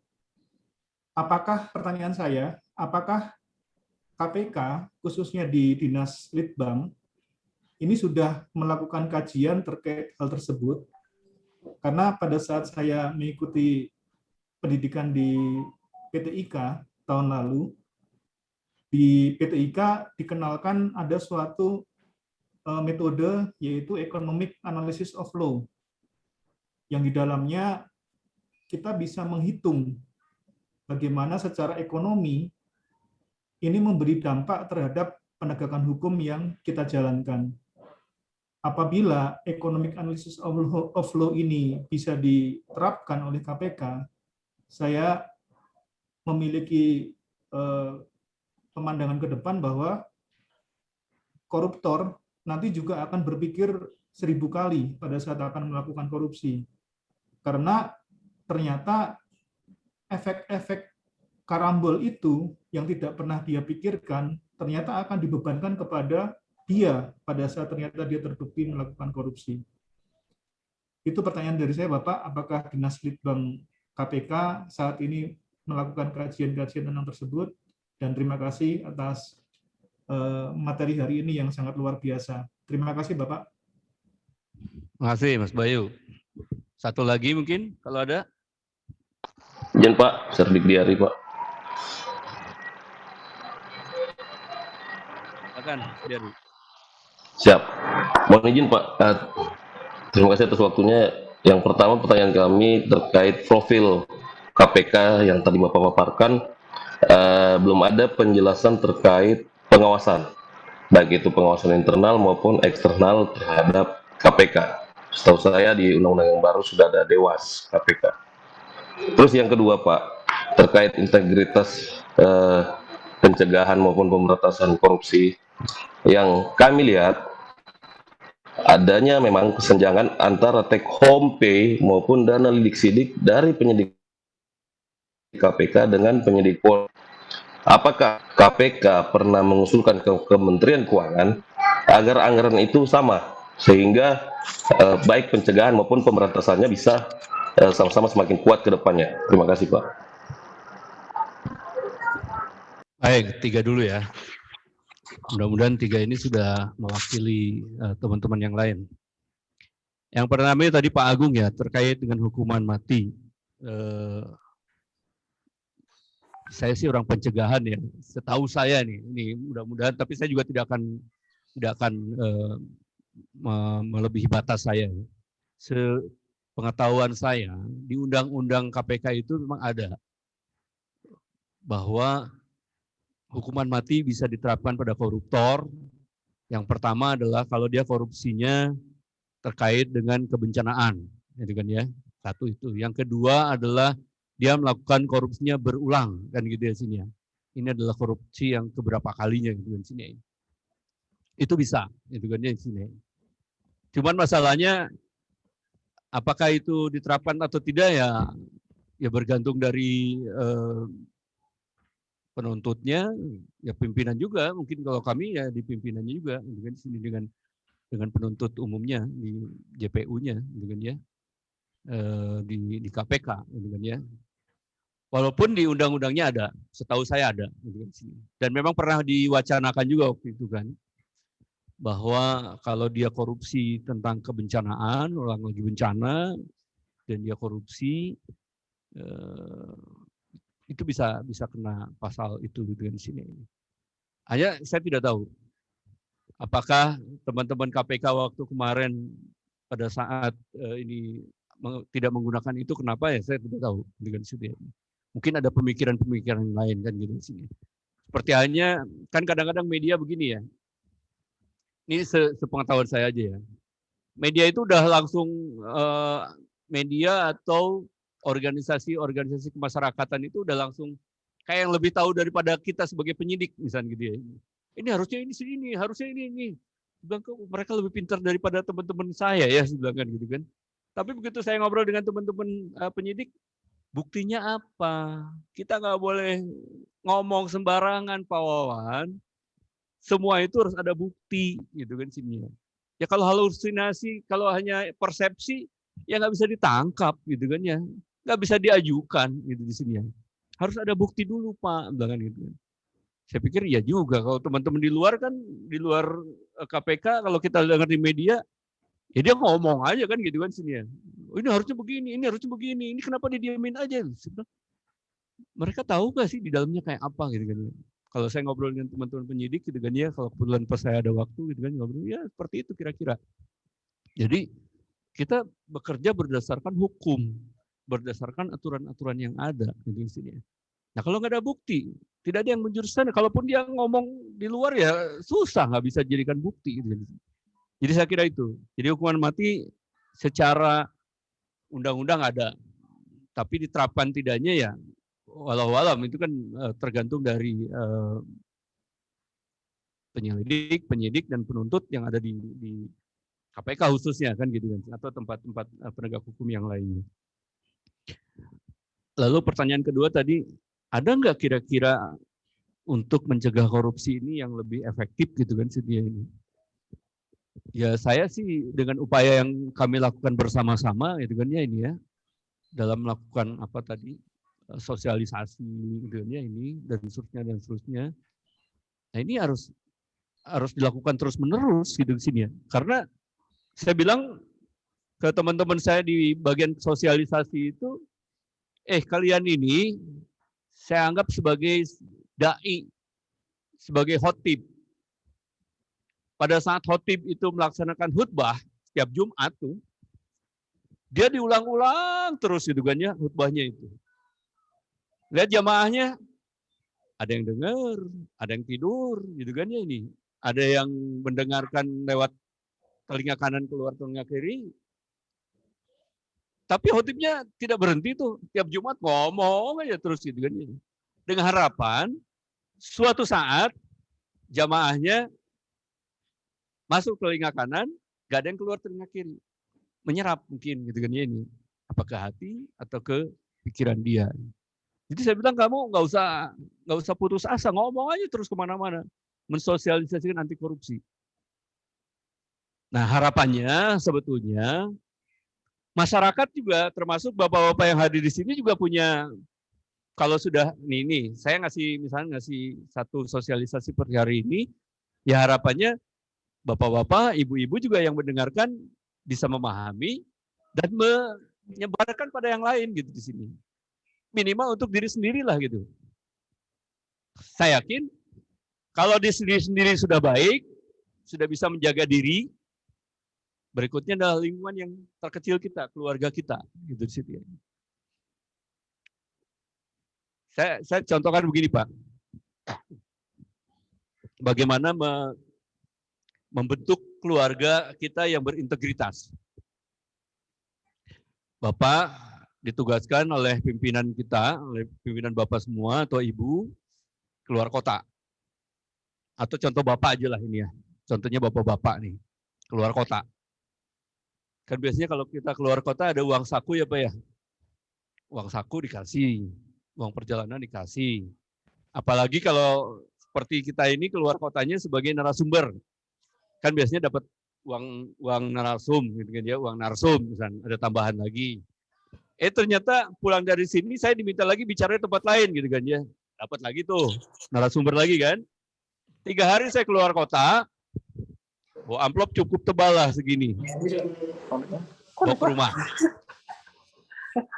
Speaker 5: Apakah, pertanyaan saya, apakah KPK, khususnya di Dinas Litbang, ini sudah melakukan kajian terkait hal tersebut? Karena pada saat saya mengikuti pendidikan di PTIK tahun lalu, di PTIK dikenalkan ada suatu metode, yaitu Economic Analysis of Law, yang di dalamnya kita bisa menghitung bagaimana secara ekonomi ini memberi dampak terhadap penegakan hukum yang kita jalankan. Apabila Economic Analysis of Law ini bisa diterapkan oleh KPK, saya memiliki pemandangan ke depan bahwa koruptor nanti juga akan berpikir 1000 kali pada saat akan melakukan korupsi. Karena ternyata efek-efek karambol itu yang tidak pernah dia pikirkan, ternyata akan dibebankan kepada dia pada saat ternyata dia terbukti melakukan korupsi. Itu pertanyaan dari saya, Bapak, apakah Dinas Litbang KPK saat ini melakukan kajian-kajian tentang tersebut? Dan terima kasih atas materi hari ini yang sangat luar biasa. Terima kasih, Bapak.
Speaker 1: Terima kasih, Mas Bayu. Satu lagi mungkin, kalau ada.
Speaker 2: Izin Pak, Serdik Diari Pak.
Speaker 1: Silakan, Diari.
Speaker 2: Siap. Mohon izin Pak. Terima kasih atas waktunya. Yang pertama pertanyaan kami terkait profil KPK yang tadi Bapak paparkan. Belum ada penjelasan terkait pengawasan, baik itu pengawasan internal maupun eksternal terhadap KPK. Setahu saya di undang-undang yang baru sudah ada Dewas KPK. Terus yang kedua Pak, terkait integritas pencegahan maupun pemberantasan korupsi, yang kami lihat adanya memang kesenjangan antara take home pay maupun dana lidik sidik dari penyidik KPK dengan penyidik Polri. Apakah KPK pernah mengusulkan ke Kementerian Keuangan agar anggaran itu sama, sehingga baik pencegahan maupun pemberantasannya bisa sama-sama semakin kuat ke depannya? Terima kasih Pak.
Speaker 1: Baik, 3 dulu ya. Mudah-mudahan 3 ini sudah mewakili teman-teman yang lain. Yang pertama tadi Pak Agung ya, terkait dengan hukuman mati. Saya sih orang pencegahan ya, setahu saya nih, ini mudah-mudahan, tapi saya juga tidak akan melebihi batas saya. Sepengetahuan saya, di Undang-Undang KPK itu memang ada bahwa hukuman mati bisa diterapkan pada koruptor. Yang pertama adalah kalau dia korupsinya terkait dengan kebencanaan, gitu kan ya. Satu itu. Yang kedua adalah dia melakukan korupsinya berulang, kan gitu ya sini ya. Ini adalah korupsi yang keberapa kalinya gitu kan sini. Itu bisa, gitu kan ya sini. Cuman masalahnya apakah itu diterapkan atau tidak ya bergantung dari penuntutnya, ya pimpinan juga, mungkin kalau kami ya di pimpinannya juga, dengan penuntut umumnya di JPU-nya, ya, di KPK, ya. Walaupun di undang-undangnya ada, setahu saya ada, dan memang pernah diwacanakan juga waktu itu kan, bahwa kalau dia korupsi tentang kebencanaan, orang lagi bencana, dan dia korupsi, itu bisa kena pasal itu gitu di sini. Hanya saya tidak tahu apakah teman-teman KPK waktu kemarin pada saat ini tidak menggunakan itu, kenapa ya saya tidak tahu dengan situ. Mungkin ada pemikiran-pemikiran lain kan gitu di sini. Seperti hanya kan kadang-kadang media begini ya. Ini sepengetahuan saya aja ya. Media itu udah langsung media atau organisasi kemasyarakatan itu udah langsung kayak yang lebih tahu daripada kita sebagai penyidik misalnya gitu ya. Ini harusnya ini, harusnya ini. Mereka lebih pintar daripada teman-teman saya ya, kan gitu kan. Tapi begitu saya ngobrol dengan teman-teman penyidik, buktinya apa? Kita nggak boleh ngomong sembarangan, Pak Wawan. Semua itu harus ada bukti, gitu kan sini. Ya kalau halusinasi, kalau hanya persepsi, ya nggak bisa ditangkap, gitu kan ya. Nggak bisa diajukan, gitu di sini. Harus ada bukti dulu, Pak, bilang gitu. Saya pikir ya juga, kalau teman-teman di luar kan, di luar KPK, kalau kita dengar di media, ya dia ngomong aja kan gitu kan sini ya. Oh, ini harusnya begini, ini kenapa didiamin aja? Mereka tahu nggak sih di dalamnya kayak apa gitu kan. Kalau saya ngobrol dengan teman-teman penyidik gitu kan ya, kalau kebetulan pas saya ada waktu gitu kan ngobrol, ya seperti itu kira-kira. Jadi kita bekerja berdasarkan hukum, berdasarkan aturan-aturan yang ada gitu di sini. Nah kalau nggak ada bukti, tidak ada yang menjurus sana. Kalaupun dia ngomong di luar ya susah, nggak bisa jadikan bukti. Gitu. Jadi saya kira itu. Jadi hukuman mati secara undang-undang ada, tapi diterapkan tidaknya ya walau-walam itu kan tergantung dari penyelidik, penyidik dan penuntut yang ada di KPK khususnya kan gitu kan, atau tempat-tempat penegak hukum yang lainnya. Lalu pertanyaan kedua tadi, ada nggak kira-kira untuk mencegah korupsi ini yang lebih efektif gitu kan sedia ini? Ya saya sih dengan upaya yang kami lakukan bersama-sama gitu kan ya ini ya, dalam melakukan apa tadi sosialisasi gitu kan ya ini dan seterusnya. Nah ini harus dilakukan terus-menerus gitu di sini ya. Karena saya bilang ke teman-teman saya di bagian sosialisasi itu, kalian ini saya anggap sebagai dai, sebagai khotib. Pada saat khotib itu melaksanakan khutbah setiap Jumat tuh, dia diulang-ulang terus gitu kan ya khutbahnya itu. Lihat jamaahnya, ada yang dengar, ada yang tidur gitu kan ya ini. Ada yang mendengarkan lewat telinga kanan keluar telinga kiri. Tapi khotibnya tidak berhenti tuh, tiap Jumat ngomong aja terus gitu kan. Dengan harapan suatu saat jamaahnya masuk telinga kanan, gak ada yang keluar telinga kiri. Menyerap mungkin gitu kan ya ini. Apakah hati atau ke pikiran dia. Jadi saya bilang kamu nggak usah putus asa, ngomong aja terus kemana-mana, mensosialisasikan anti korupsi. Nah harapannya sebetulnya masyarakat juga termasuk bapak-bapak yang hadir di sini juga punya, kalau sudah nih saya ngasih satu sosialisasi per hari ini, ya harapannya bapak-bapak, ibu-ibu juga yang mendengarkan bisa memahami dan menyebarkan pada yang lain gitu di sini. Minimal untuk diri sendirilah gitu. Saya yakin kalau diri sendiri sudah baik, sudah bisa menjaga diri, berikutnya adalah lingkungan yang terkecil kita, keluarga kita, gitu di situ. Saya contohkan begini Pak, bagaimana membentuk keluarga kita yang berintegritas. Bapak ditugaskan oleh pimpinan kita, oleh pimpinan Bapak semua atau Ibu, keluar kota. Atau contoh Bapak aja lah ini ya, contohnya Bapak-Bapak nih, keluar kota. Kan biasanya kalau kita keluar kota ada uang saku ya Pak ya. Uang saku dikasih, uang perjalanan dikasih. Apalagi kalau seperti kita ini keluar kotanya sebagai narasumber. Kan biasanya dapat uang narsum gitu kan ya, uang narsum misalnya, ada tambahan lagi. Ternyata pulang dari sini saya diminta lagi bicara di tempat lain gitu kan ya. Dapat lagi tuh narasumber lagi kan. 3 hari saya keluar kota, amplop cukup tebal lah segini. Bawa ke rumah.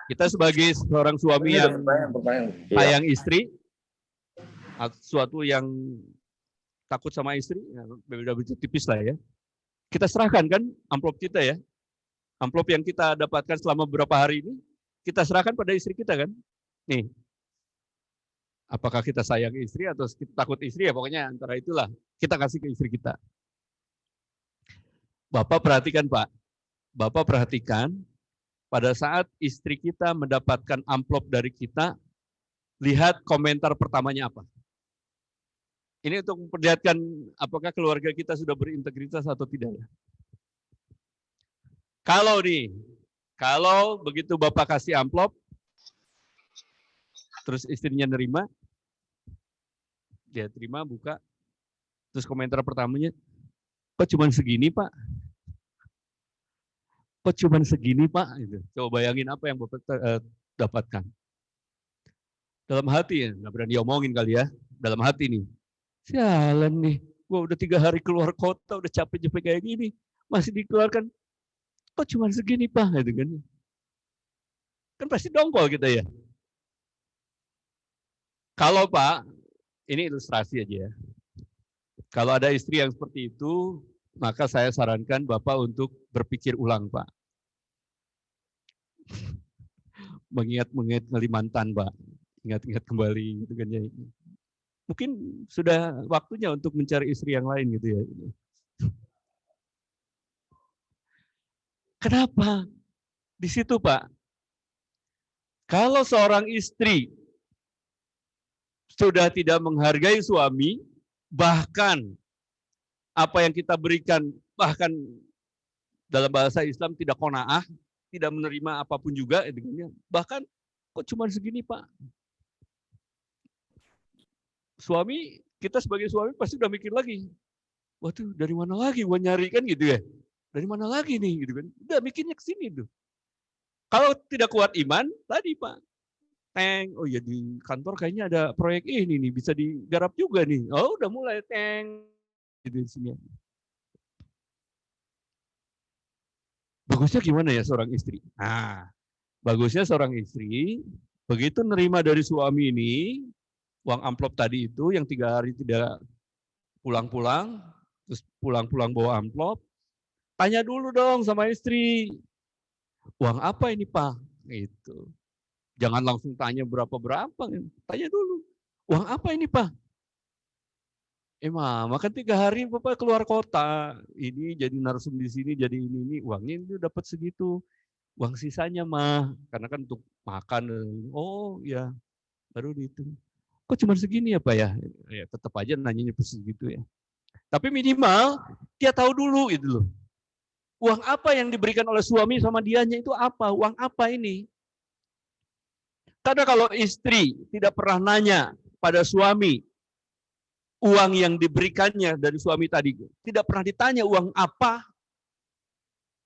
Speaker 1: Kita sebagai seorang suami yang sayang istri, suatu yang takut sama istri, beda tipis lah ya. Kita serahkan kan amplop kita ya. Amplop yang kita dapatkan selama beberapa hari ini, kita serahkan pada istri kita kan. Nih, apakah kita sayang istri atau kita takut istri ya, pokoknya antara itulah. Kita kasih ke istri kita. Bapak perhatikan Pak, Bapak perhatikan pada saat istri kita mendapatkan amplop dari kita, lihat komentar pertamanya apa. Ini untuk memperlihatkan apakah keluarga kita sudah berintegritas atau tidak ya. Kalau begitu Bapak kasih amplop, terus istrinya nerima, dia terima, buka, terus komentar pertamanya, kok cuma segini Pak? Kok cuma segini Pak? Coba bayangin apa yang Bapak dapatkan. Dalam hati ya, nggak berani omongin kali ya, dalam hati nih. Sialan nih, gua udah 3 hari keluar kota, udah capek-capek kayak gini, masih dikeluarkan, kok cuma segini Pak? Gitu kan. Kan pasti dongkol kita ya. Kalau Pak, ini ilustrasi aja ya. Kalau ada istri yang seperti itu, maka saya sarankan Bapak untuk berpikir ulang Pak. Mengingat-mengingat mantan Pak. Ingat-ingat kembali gitu kan ya. Mungkin sudah waktunya untuk mencari istri yang lain gitu ya. Kenapa? Di situ Pak. Kalau seorang istri sudah tidak menghargai suami, bahkan apa yang kita berikan, bahkan dalam bahasa Islam tidak qanaah, tidak menerima apapun juga, bahkan kok cuma segini Pak. Suami, kita sebagai suami pasti udah mikir lagi, waduh dari mana lagi gua nyari kan gitu ya, dari mana lagi nih gitu kan, udah mikirnya ke sini tuh. Kalau tidak kuat iman, tadi Pak, oh ya di kantor kayaknya ada proyek ini nih, bisa digarap juga nih, oh udah mulai gitu di sini. Bagusnya gimana ya seorang istri? Nah, bagusnya seorang istri, begitu nerima dari suami ini, uang amplop tadi itu yang 3 hari tidak pulang-pulang, terus pulang-pulang bawa amplop, tanya dulu dong sama istri, uang apa ini Pak? Gitu. Jangan langsung tanya berapa-berapa, tanya dulu, uang apa ini Pak? Mama kan 3 hari Bapak keluar kota, ini jadi narsum di sini, jadi ini uangnya itu dapat segitu. Uang sisanya mah, karena kan untuk makan. Oh ya, baru dihitung. Kok cuma segini ya Pak ya? Ya tetap aja nanyanya persis gitu ya. Tapi minimal dia tahu dulu itu loh. Uang apa yang diberikan oleh suami sama dianya itu apa? Uang apa ini? Karena kalau istri tidak pernah nanya pada suami uang yang diberikannya dari suami tadi, tidak pernah ditanya uang apa,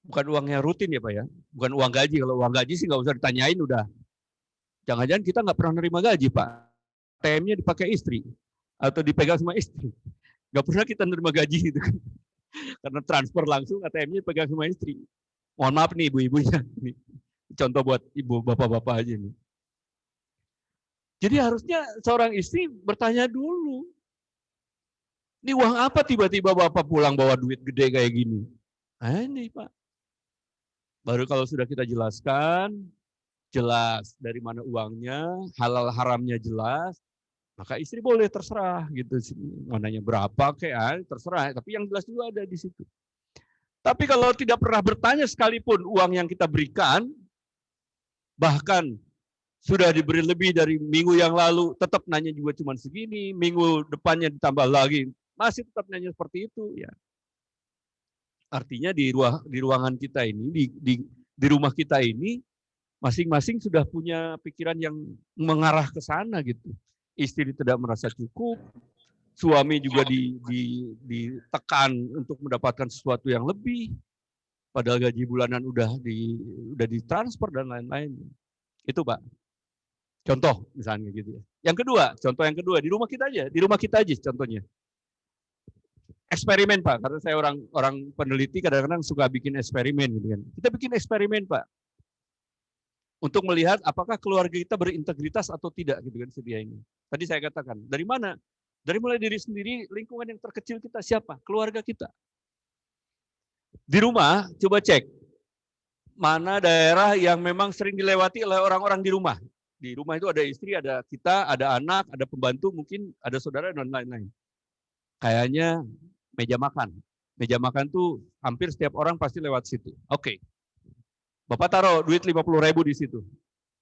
Speaker 1: bukan uangnya rutin ya Pak ya, bukan uang gaji. Kalau uang gaji sih nggak usah ditanyain udah. Jangan-jangan kita nggak pernah nerima gaji Pak. ATM-nya dipakai istri atau dipegang sama istri. Nggak pernah kita nerima gaji gitu kan. Karena transfer langsung ATM-nya dipegang sama istri. Mohon maaf nih ibu-ibunya. Contoh buat ibu bapak-bapak aja nih. Jadi harusnya seorang istri bertanya dulu. Ini uang apa tiba-tiba bapak pulang bawa duit gede kayak gini? Nah ini Pak. Baru kalau sudah kita jelaskan, jelas dari mana uangnya, halal haramnya jelas, maka istri boleh terserah gitu. Mananya berapa kayak terserah, tapi yang jelas juga ada di situ. Tapi kalau tidak pernah bertanya sekalipun uang yang kita berikan, bahkan sudah diberi lebih dari minggu yang lalu, tetap nanya juga cuma segini, minggu depannya ditambah lagi, masih tetap nanya seperti itu ya. Artinya di ruangan kita ini, di rumah kita ini, masing-masing sudah punya pikiran yang mengarah ke sana gitu. Istri tidak merasa cukup, suami juga ditekan untuk mendapatkan sesuatu yang lebih, padahal gaji bulanan udah ditransfer dan lain-lain. Itu Pak. Contoh misalnya gitu ya. Yang kedua, contoh yang kedua di rumah kita aja contohnya. Eksperimen Pak, karena saya orang peneliti kadang-kadang suka bikin eksperimen gitu kan. Kita bikin eksperimen Pak. Untuk melihat apakah keluarga kita berintegritas atau tidak gitu kan sedia ini. Tadi saya katakan, dari mana? Dari mulai diri sendiri, lingkungan yang terkecil kita siapa? Keluarga kita. Di rumah coba cek mana daerah yang memang sering dilewati oleh orang-orang di rumah. Di rumah itu ada istri, ada kita, ada anak, ada pembantu, mungkin ada saudara dan lain-lain. Kayaknya meja makan. Meja makan tuh hampir setiap orang pasti lewat situ. Oke. Bapak taruh duit 50.000 di situ.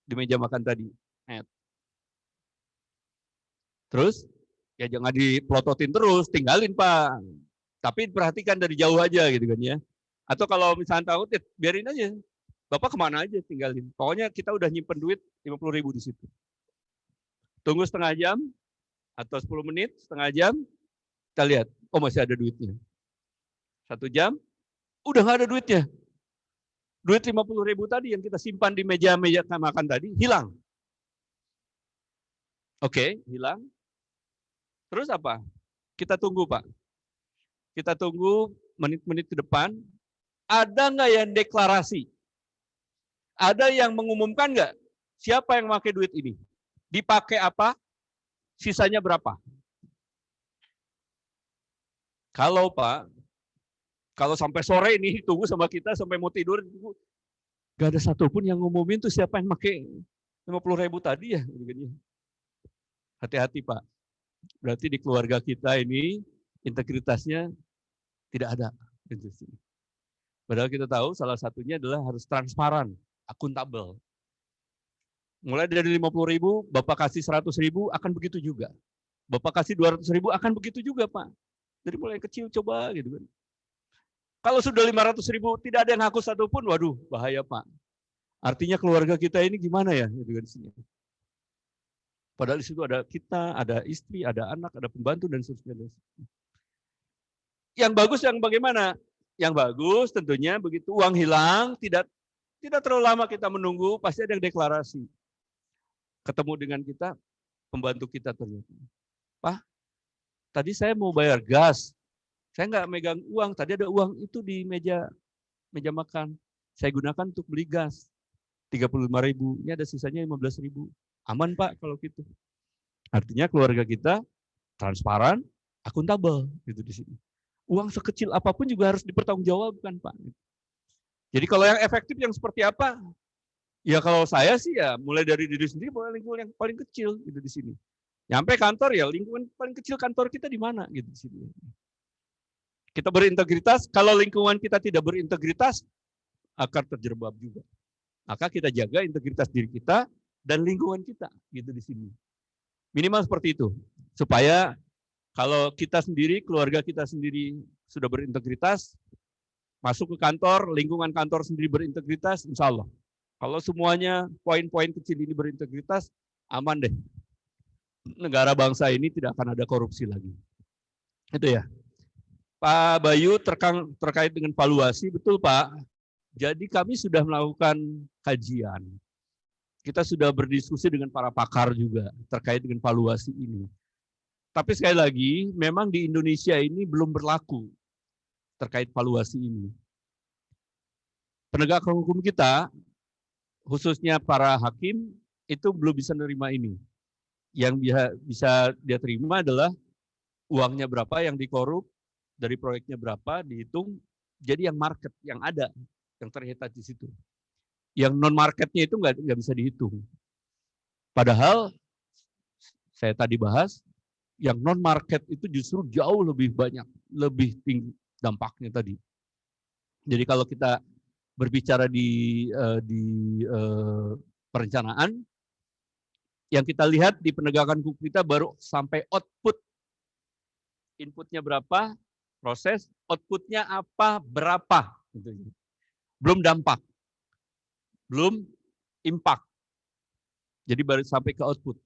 Speaker 1: Di meja makan tadi. Terus, ya jangan diplototin terus, tinggalin Pak. Tapi perhatikan dari jauh aja gitu kan ya. Atau kalau misalnya tahu, biarin aja. Bapak kemana aja tinggalin. Pokoknya kita udah nyimpen duit 50.000 di situ. Tunggu setengah jam, atau 10 menit, setengah jam, kita lihat, oh masih ada duitnya. 1 jam, udah nggak ada duitnya. Duit 50.000 tadi yang kita simpan di meja makan tadi, hilang. Oke, hilang. Terus apa? Kita tunggu Pak. Kita tunggu menit-menit ke depan, ada nggak yang deklarasi? Ada yang mengumumkan nggak? Siapa yang pakai duit ini? Dipakai apa? Sisanya berapa? Kalau Pak, kalau sampai sore ini tunggu sama kita sampai mau tidur, nggak ada satupun yang ngumumin tuh siapa yang pakai 50.000 tadi ya. Hati-hati Pak. Berarti di keluarga kita ini integritasnya tidak ada. Padahal kita tahu salah satunya adalah harus transparan, akuntabel. Mulai dari 50.000, Bapak kasih 100.000 akan begitu juga. Bapak kasih 200.000 akan begitu juga Pak. Dari mulai kecil coba gitu kan. Kalau sudah 500.000 tidak ada yang ngaku satupun, waduh bahaya Pak. Artinya keluarga kita ini gimana ya? Gitu kan, padahal di situ ada kita, ada istri, ada anak, ada pembantu dan seterusnya. Yang bagus yang bagaimana? Yang bagus tentunya begitu uang hilang, tidak terlalu lama kita menunggu, pasti ada deklarasi. Ketemu dengan kita, pembantu kita ternyata. Pak, tadi saya mau bayar gas, saya nggak megang uang, tadi ada uang itu di meja makan. Saya gunakan untuk beli gas, 35.000, ini ada sisanya 15.000. Aman Pak kalau gitu. Artinya keluarga kita transparan, akuntabel gitu di sini. Uang sekecil apapun juga harus dipertanggungjawabkan Pak. Jadi kalau yang efektif yang seperti apa? Ya kalau saya sih ya mulai dari diri sendiri, mulai lingkungan yang paling kecil gitu di sini. Nyampe kantor ya lingkungan paling kecil kantor kita di mana gitu di sini. Kita berintegritas, kalau lingkungan kita tidak berintegritas akan terjerembab juga. Maka kita jaga integritas diri kita dan lingkungan kita gitu di sini. Minimal seperti itu. Supaya kalau kita sendiri, keluarga kita sendiri sudah berintegritas, masuk ke kantor, lingkungan kantor sendiri berintegritas, insya Allah. Kalau semuanya poin-poin kecil ini berintegritas, aman deh. Negara bangsa ini tidak akan ada korupsi lagi. Itu ya. Pak Bayu terkait dengan valuasi, betul Pak. Jadi kami sudah melakukan kajian. Kita sudah berdiskusi dengan para pakar juga terkait dengan valuasi ini. Tapi sekali lagi, memang di Indonesia ini belum berlaku terkait valuasi ini. Penegak hukum kita, khususnya para hakim, itu belum bisa menerima ini. Yang bisa dia terima adalah uangnya berapa yang dikorup, dari proyeknya berapa, dihitung, jadi yang market, yang ada, yang terlihat di situ. Yang non-marketnya itu nggak bisa dihitung. Padahal, saya tadi bahas, yang non-market itu justru jauh lebih banyak, lebih tinggi dampaknya tadi. Jadi kalau kita berbicara di perencanaan, yang kita lihat di penegakan hukum kita baru sampai output. Inputnya berapa, proses, outputnya apa, berapa. Belum dampak, belum impact. Jadi baru sampai ke output.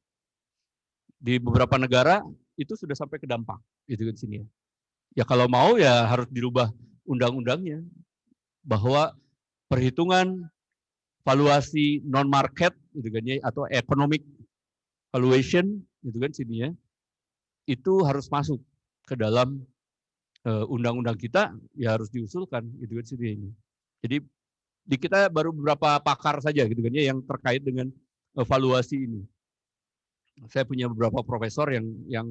Speaker 1: Di beberapa negara itu sudah sampai ke dampak, gitu kan sini ya. Ya kalau mau ya harus dirubah undang-undangnya bahwa perhitungan valuasi non market, gitu kan ya, atau economic valuation, gitu kan sini ya, itu harus masuk ke dalam undang-undang kita, ya harus diusulkan, gitu kan sini ini. Jadi di kita baru beberapa pakar saja, gitu kan ya, yang terkait dengan valuasi ini. Saya punya beberapa profesor yang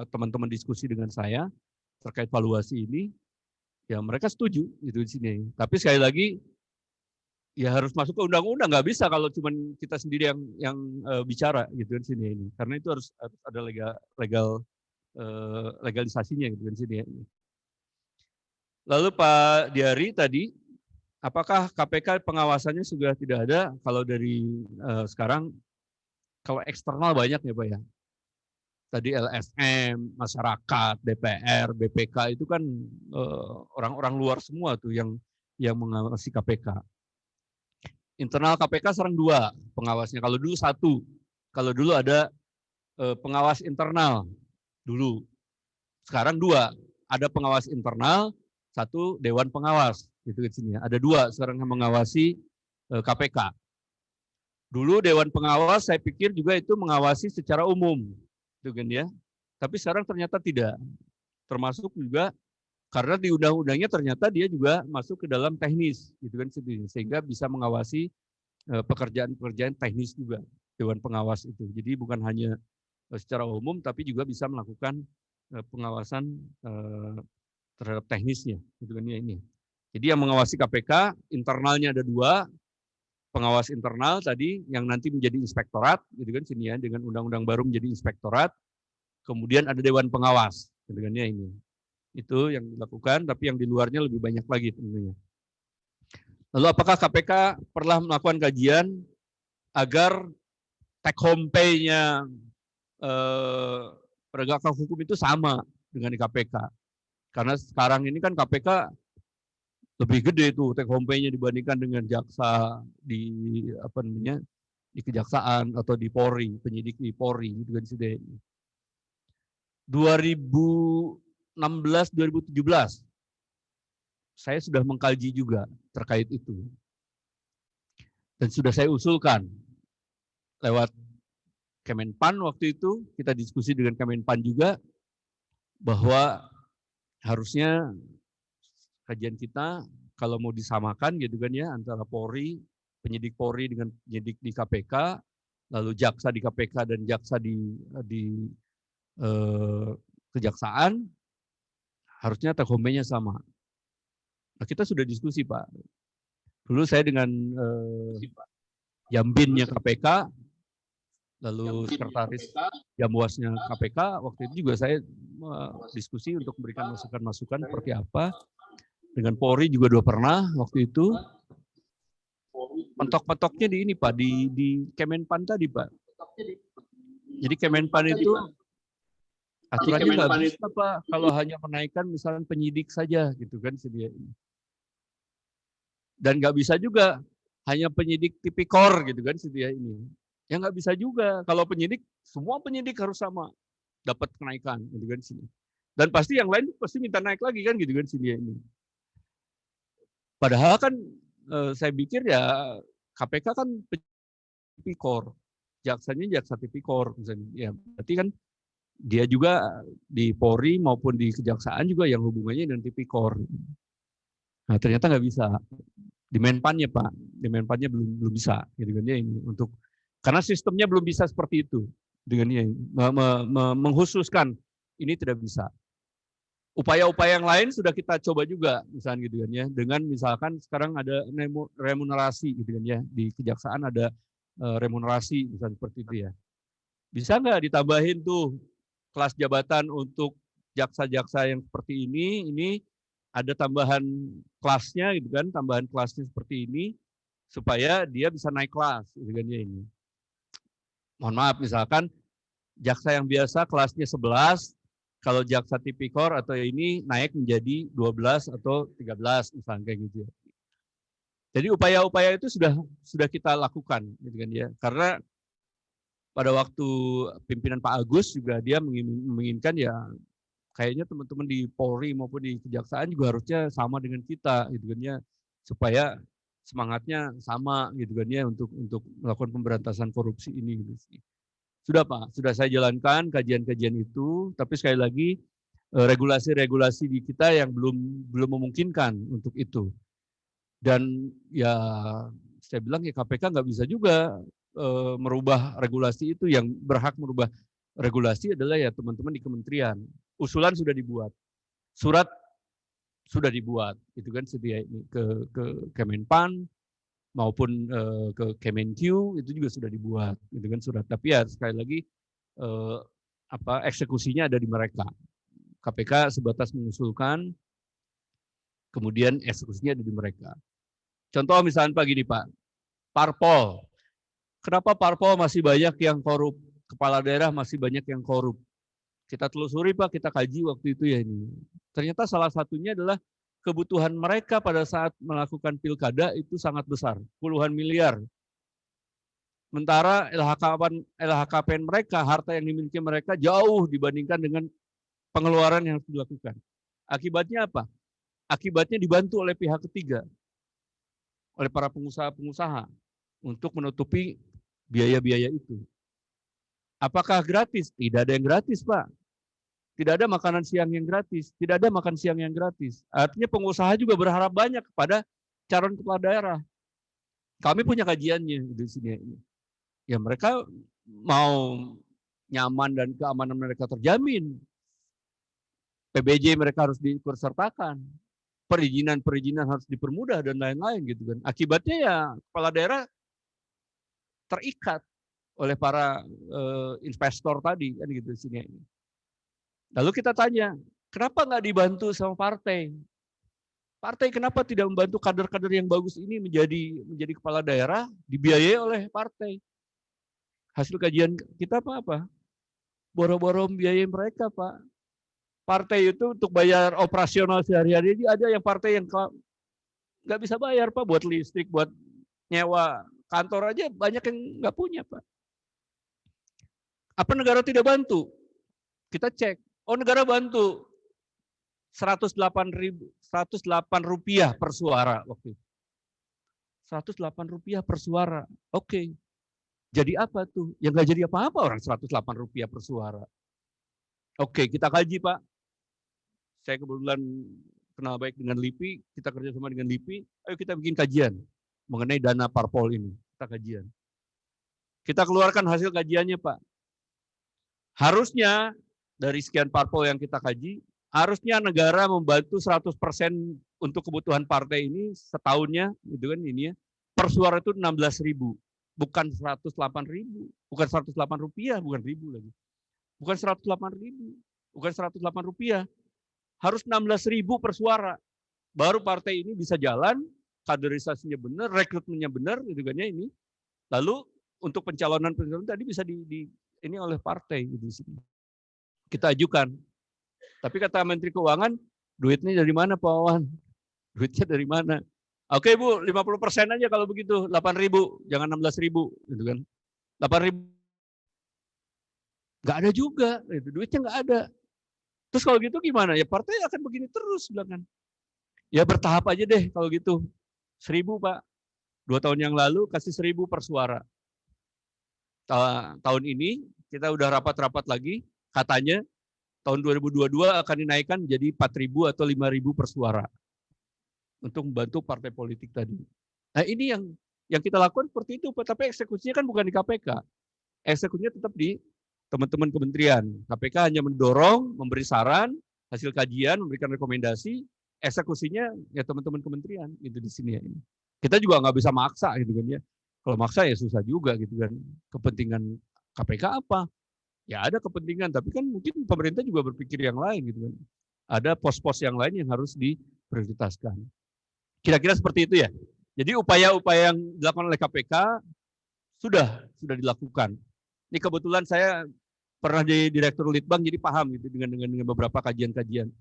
Speaker 1: teman-teman diskusi dengan saya terkait valuasi ini, ya mereka setuju gitu di sini. Tapi sekali lagi, ya harus masuk ke undang-undang, nggak bisa kalau cuma kita sendiri yang bicara gitu di sini ini. Karena itu harus ada legalisasinya gitu di sini. Lalu Pak Diari tadi, apakah KPK pengawasannya sudah tidak ada? Kalau dari sekarang, kalau eksternal banyak ya Pak ya. Tadi LSM, masyarakat, DPR, BPK itu kan orang-orang luar semua tuh yang mengawasi KPK. Internal KPK sekarang 2 pengawasnya. Kalau dulu 1. Kalau dulu ada pengawas internal dulu. Sekarang 2. Ada pengawas internal, 1 dewan pengawas. Gitu di sini. Ada 2 sekarang yang mengawasi KPK. Dulu dewan pengawas saya pikir juga itu mengawasi secara umum, gitu kan ya. Tapi sekarang ternyata tidak. Termasuk juga karena di undang-undangnya ternyata dia juga masuk ke dalam teknis, gitu kan, sehingga bisa mengawasi pekerjaan-pekerjaan teknis juga dewan pengawas itu. Jadi bukan hanya secara umum, tapi juga bisa melakukan pengawasan terhadap teknisnya, gitu kan ya ini. Jadi yang mengawasi KPK internalnya ada 2. Pengawas internal tadi yang nanti menjadi inspektorat, gitu kan sini ya, dengan undang-undang baru menjadi inspektorat. Kemudian ada dewan pengawas, gitu kan ya ini. Itu yang dilakukan, tapi yang di luarnya lebih banyak lagi tentunya. Lalu apakah KPK pernah melakukan kajian agar take home pay-nya penegakan hukum itu sama dengan di KPK? Karena sekarang ini kan KPK lebih gede tuh take home pay-nya dibandingkan dengan jaksa di di kejaksaan atau di Polri, penyidik di Polri gitu kan sudah. 2016-2017 saya sudah mengkaji juga terkait itu. Dan sudah saya usulkan lewat Kemenpan waktu itu, kita diskusi dengan Kemenpan juga bahwa harusnya kajian kita kalau mau disamakan gitu kan ya antara Polri, penyidik Polri dengan penyidik di KPK, lalu jaksa di KPK dan jaksa di kejaksaan, harusnya take home-nya sama. Nah, kita sudah diskusi Pak. Dulu saya dengan Jambinnya KPK, lalu sekretaris Jamwasnya KPK, waktu itu juga saya diskusi untuk memberikan masukan-masukan seperti apa. Dengan Polri juga pernah waktu itu. mentok-mentoknya di ini Pak, di Kemenpan tadi Pak. Jadi Kemenpan itu aturannya nggak bisa Pak, kalau hanya menaikkan misalnya penyidik saja gitu kan sedia ini. Dan nggak bisa juga hanya penyidik tipikor gitu kan sedia ini. Ya nggak bisa juga, kalau penyidik, semua penyidik harus sama dapat kenaikan gitu kan sini. Dan pasti yang lain pasti minta naik lagi kan gitu kan sedia ini. Padahal kan saya pikir ya KPK kan tipikor, jaksanya jaksa tipikor misalnya. Ya berarti kan dia juga di Polri maupun di Kejaksaan juga yang hubungannya dengan tipikor. Nah ternyata nggak bisa. Di Menpannya Pak, di Menpannya belum bisa, gitu kan ya ini untuk karena sistemnya belum bisa seperti itu, dengan ya, mengkhususkan ini tidak bisa. Upaya-upaya yang lain sudah kita coba juga, misalnya gitu kan ya, dengan misalkan sekarang ada remunerasi, gitu kan ya, di Kejaksaan ada remunerasi, misalnya seperti itu ya. Bisa nggak ditambahin tuh kelas jabatan untuk jaksa-jaksa yang seperti ini ada tambahan kelasnya gitu kan, tambahan kelasnya seperti ini supaya dia bisa naik kelas gitu kan ya ini. Mohon maaf misalkan jaksa yang biasa kelasnya 11, kalau jaksa tipikor atau ini naik menjadi 12 atau 13 misalnya kayak gitu ya. Jadi upaya-upaya itu sudah kita lakukan gitu kan ya. Karena pada waktu pimpinan Pak Agus juga dia menginginkan ya kayaknya teman-teman di Polri maupun di Kejaksaan juga harusnya sama dengan kita gitu kan ya, supaya semangatnya sama gitu kan ya untuk melakukan pemberantasan korupsi ini gitu. Sudah Pak, sudah saya jalankan kajian-kajian itu, tapi sekali lagi regulasi-regulasi di kita yang belum memungkinkan untuk itu. Dan ya saya bilang ya KPK nggak bisa juga merubah regulasi itu, yang berhak merubah regulasi adalah ya teman-teman di kementerian. Usulan sudah dibuat, surat sudah dibuat, itu kan sedia ini ke Kemenpan maupun ke Kemenq itu juga sudah dibuat, itu kan surat. Tapi ya sekali lagi eksekusinya ada di mereka. KPK sebatas mengusulkan, kemudian eksekusinya ada di mereka. Contoh misalnya Pak gini Pak, parpol. Kenapa parpol masih banyak yang korup? Kepala daerah masih banyak yang korup. Kita telusuri Pak, kita kaji waktu itu ya ini. Ternyata salah satunya adalah kebutuhan mereka pada saat melakukan pilkada itu sangat besar, puluhan miliar. Sementara LHKPN mereka, harta yang dimiliki mereka jauh dibandingkan dengan pengeluaran yang harus dilakukan. Akibatnya apa? Akibatnya dibantu oleh pihak ketiga, oleh para pengusaha-pengusaha untuk menutupi biaya-biaya itu. Apakah gratis? Tidak ada yang gratis, Pak. Tidak ada makanan siang yang gratis, tidak ada makan siang yang gratis. Artinya pengusaha juga berharap banyak kepada calon kepala daerah. Kami punya kajiannya di sini. Ya mereka mau nyaman dan keamanan mereka terjamin. PBJ mereka harus diikutsertakan. Perizinan harus dipermudah dan lain-lain gitu kan. Akibatnya ya kepala daerah terikat oleh para investor tadi kan gitu di sini. Lalu kita tanya, kenapa nggak dibantu sama partai? Partai kenapa tidak membantu kader-kader yang bagus ini menjadi kepala daerah, dibiayai oleh partai? Hasil kajian kita apa? Boro-boro biayai mereka, Pak. Partai itu untuk bayar operasional sehari-hari, ada yang partai yang nggak bisa bayar, Pak, buat listrik, buat nyewa kantor aja banyak yang nggak punya, Pak. Apa negara tidak bantu? Kita cek. Oh, negara bantu 108 rupiah per suara waktu itu. 108 rupiah per suara. Oke. Jadi apa tuh? Ya nggak jadi apa-apa orang 108 rupiah per suara. Oke, kita kaji Pak. Saya kebetulan kenal baik dengan LIPI, kita kerjasama dengan LIPI. Ayo kita bikin kajian mengenai dana parpol ini. Kita kajian. Kita keluarkan hasil kajiannya Pak. Harusnya dari sekian parpol yang kita kaji, harusnya negara membantu 100% untuk kebutuhan partai ini setahunnya, gitu kan ini ya. Per suara itu 16.000, bukan 108.000, bukan 108 rupiah, bukan ribu lagi. Bukan 108.000, bukan 108 rupiah. Harus 16.000 per suara. Baru partai ini bisa jalan, kaderisasinya benar, rekrutmennya benar, gitu kan ya ini. Lalu untuk pencalonan tadi bisa ini oleh partai gitu di sini. Kita ajukan. Tapi kata Menteri Keuangan, duitnya dari mana Pak Wawan? Duitnya dari mana? Oke Bu, 50% aja kalau begitu, 8.000, jangan 16.000, gitu kan. 8.000. Nggak ada juga, itu duitnya nggak ada. Terus kalau gitu gimana? Ya partai akan begini terus bilang kan. Ya bertahap aja deh kalau gitu. 1.000 Pak. 2 tahun yang lalu kasih 1.000 per suara. Tahun ini kita udah rapat-rapat lagi, katanya tahun 2022 akan dinaikkan jadi 4.000 atau 5.000 per suara untuk membantu partai politik tadi. Nah ini yang kita lakukan seperti itu, tapi eksekusinya kan bukan di KPK, eksekusinya tetap di teman-teman kementerian. KPK hanya mendorong, memberi saran, hasil kajian, memberikan rekomendasi, eksekusinya ya teman-teman kementerian gitu di sini ya. Kita juga nggak bisa maksa gitu kan ya. Kalau maksa ya susah juga gitu kan. Kepentingan KPK apa? Ya ada kepentingan, tapi kan mungkin pemerintah juga berpikir yang lain gitu kan. Ada pos-pos yang lain yang harus diprioritaskan. Kira-kira seperti itu ya. Jadi upaya-upaya yang dilakukan oleh KPK sudah dilakukan. Ini kebetulan saya pernah jadi direktur Litbang, jadi paham gitu dengan beberapa kajian-kajian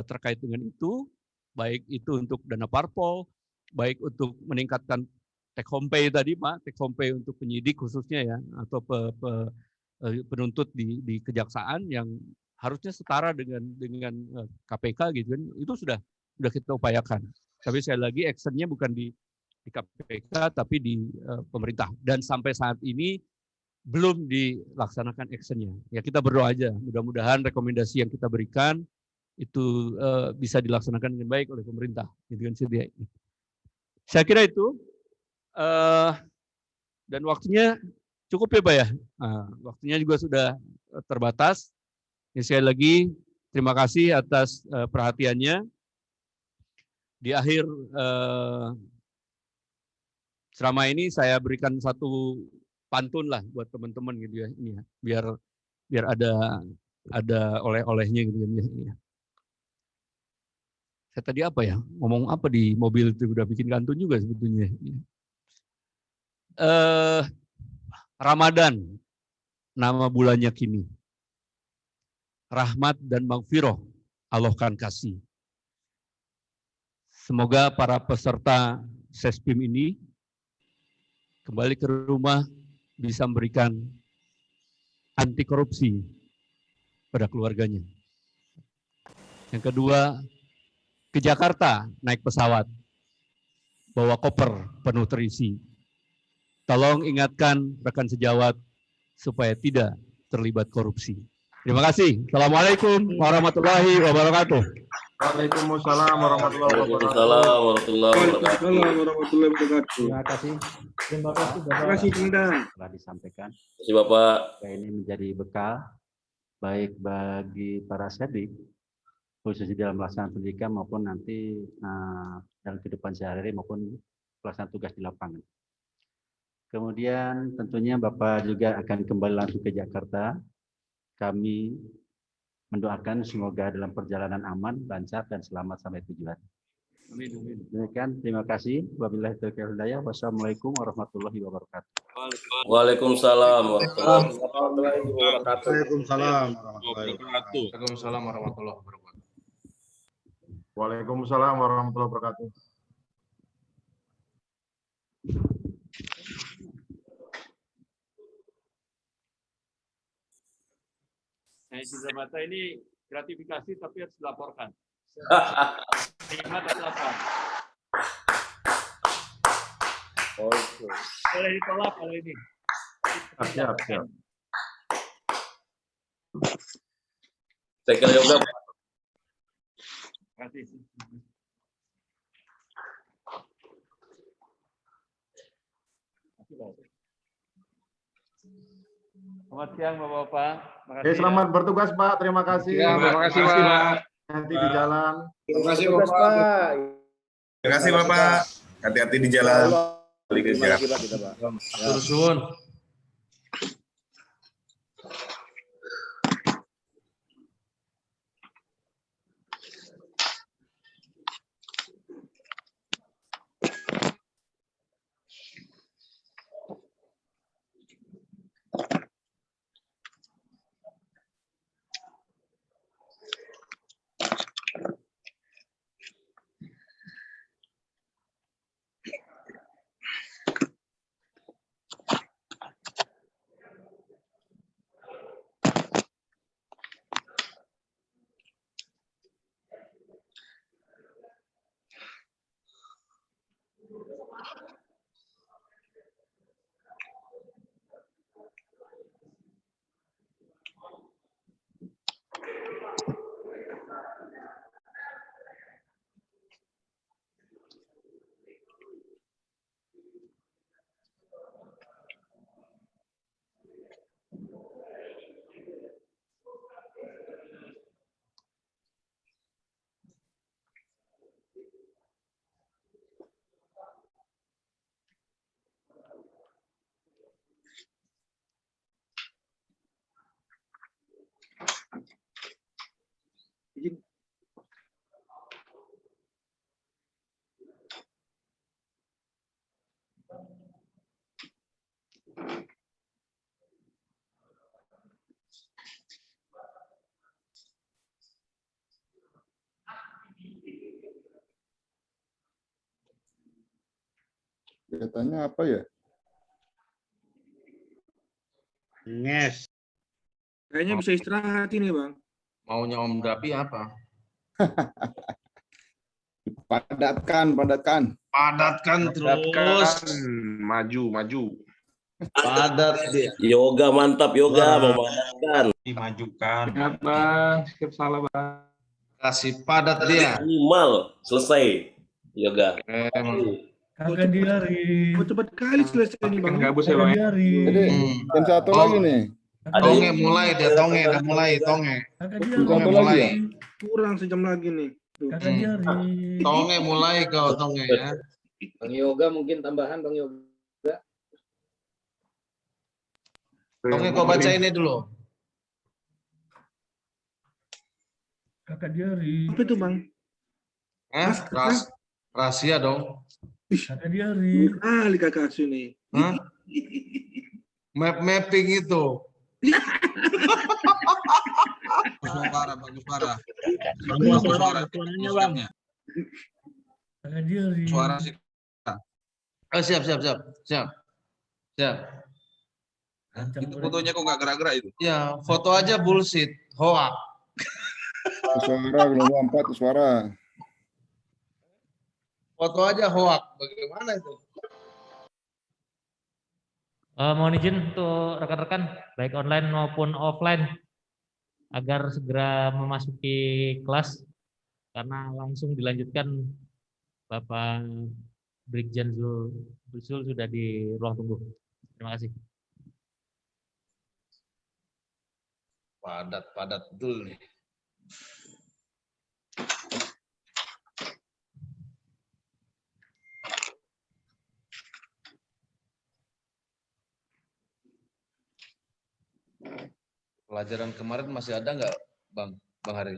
Speaker 1: terkait dengan itu, baik itu untuk dana parpol, baik untuk meningkatkan take home pay tadi Pak, take home pay untuk penyidik khususnya ya, atau penuntut di kejaksaan yang harusnya setara dengan KPK gitu kan, itu sudah kita upayakan. Tapi sekali lagi actionnya bukan di KPK tapi di pemerintah, dan sampai saat ini belum dilaksanakan actionnya. Ya kita berdoa aja, mudah-mudahan rekomendasi yang kita berikan itu bisa dilaksanakan dengan baik oleh pemerintah. Gitu kan, saya kira itu. Dan waktunya cukup ya Pak ya. Waktunya juga sudah terbatas. Ini sekali lagi terima kasih atas perhatiannya. Di akhir ceramah ini saya berikan satu pantun lah buat teman-teman gitu ya. Ini ya, biar ada oleh-olehnya gitu ya. Saya tadi apa ya? Ngomong apa di mobil itu, udah bikin kantun juga sebetulnya. Ramadan, nama bulannya kini. Rahmat dan maghfirah Allah kan kasih. Semoga para peserta SESPIM ini kembali ke rumah bisa memberikan anti korupsi pada keluarganya. Yang kedua, ke Jakarta naik pesawat, bawa koper penuh terisi. Tolong ingatkan rekan sejawat supaya tidak terlibat korupsi. Terima kasih. Assalamualaikum warahmatullahi wabarakatuh.
Speaker 3: Waalaikumsalam warahmatullahi wabarakatuh.
Speaker 2: Waalaikumsalam warahmatullahi wabarakatuh.
Speaker 6: Terima kasih. Terima kasih Bapak. Telah disampaikan.
Speaker 2: Terima kasih Bapak.
Speaker 6: Ini menjadi bekal baik bagi para sedik, khususnya dalam melaksanakan pendidikan maupun nanti dalam kehidupan sehari-hari maupun pelaksanaan tugas di lapangan. Kemudian tentunya Bapak juga akan kembali langsung ke Jakarta. Kami mendoakan semoga dalam perjalanan aman, lancar, dan selamat sampai tujuan. Demikian, terima kasih. Wabillahi taufiq wal hidayah. Wassalamualaikum warahmatullahi wabarakatuh.
Speaker 2: Waalaikumsalam warahmatullahi wabarakatuh.
Speaker 3: Waalaikumsalam warahmatullahi wabarakatuh.
Speaker 4: Waalaikumsalam warahmatullahi wabarakatuh.
Speaker 3: Waalaikumsalam warahmatullahi wabarakatuh.
Speaker 1: Nah, Indra Mata ini gratifikasi tapi harus dilaporkan. Nikmat dan lapor. Boleh ditolak kalau ini.
Speaker 3: Siap.
Speaker 2: Saya kira juga.
Speaker 1: Terima kasih. Selamat siang Bapak-Bapak.
Speaker 3: Selamat bertugas Pak. Terima kasih.
Speaker 4: Ya, terima kasih Pak.
Speaker 3: Hati di jalan.
Speaker 7: Terima kasih Bapak.
Speaker 8: Terima kasih Bapak. Hati-hati di jalan.
Speaker 7: Terima kasih Pak kita Pak.
Speaker 4: Terus suwun.
Speaker 9: Katanya apa ya?
Speaker 7: Nges.
Speaker 10: Kayaknya bisa istirahat ini, Bang.
Speaker 7: Maunya Om Dapi apa?
Speaker 9: Padatkan.
Speaker 7: Padatkan terus. Maju.
Speaker 2: Padat dia. Yoga mantap yoga memadatkan.
Speaker 7: Dimajukan.
Speaker 4: Ingat, Bang. Skip salah, Bang.
Speaker 7: Kasih padat dia.
Speaker 2: Minimal selesai yoga.
Speaker 10: Kagak diari. Oh, cepat kali selesai ini, Bang.
Speaker 4: Gabus ya, Bang.
Speaker 9: Jadi yang satu lagi nih.
Speaker 7: Tonge mulai dia, tonge.
Speaker 10: Kagak
Speaker 9: Yang satu lagi ya.
Speaker 10: Kurang sejam lagi nih. Kagak diari.
Speaker 7: Tonge mulai kau tonge ya.
Speaker 11: Bang Yoga mungkin tambahan Bang Yoga.
Speaker 7: Tonge kau baca ini dulu.
Speaker 10: Kagak diari. Apa itu, Bang?
Speaker 7: Rahasia dong.
Speaker 10: Kagak diari. Ali kakak sini.
Speaker 7: Mapping itu.
Speaker 10: Bagus suara. Suaranya, Bang. Kagak diari.
Speaker 7: Suara sih. Siap.
Speaker 10: Itu fotonya
Speaker 7: kok nggak gerak-gerak itu? Ya, foto aja bullshit, hoax.
Speaker 9: Suara gelombang 4 suara.
Speaker 7: Foto aja hoax. Bagaimana itu?
Speaker 12: Mohon izin untuk rekan-rekan, baik online maupun offline, agar segera memasuki kelas, karena langsung dilanjutkan Bapak Brigjen Zulsul sudah di ruang tunggu. Terima kasih.
Speaker 7: Padat betul nih. Pelajaran kemarin masih ada nggak, Bang Hari?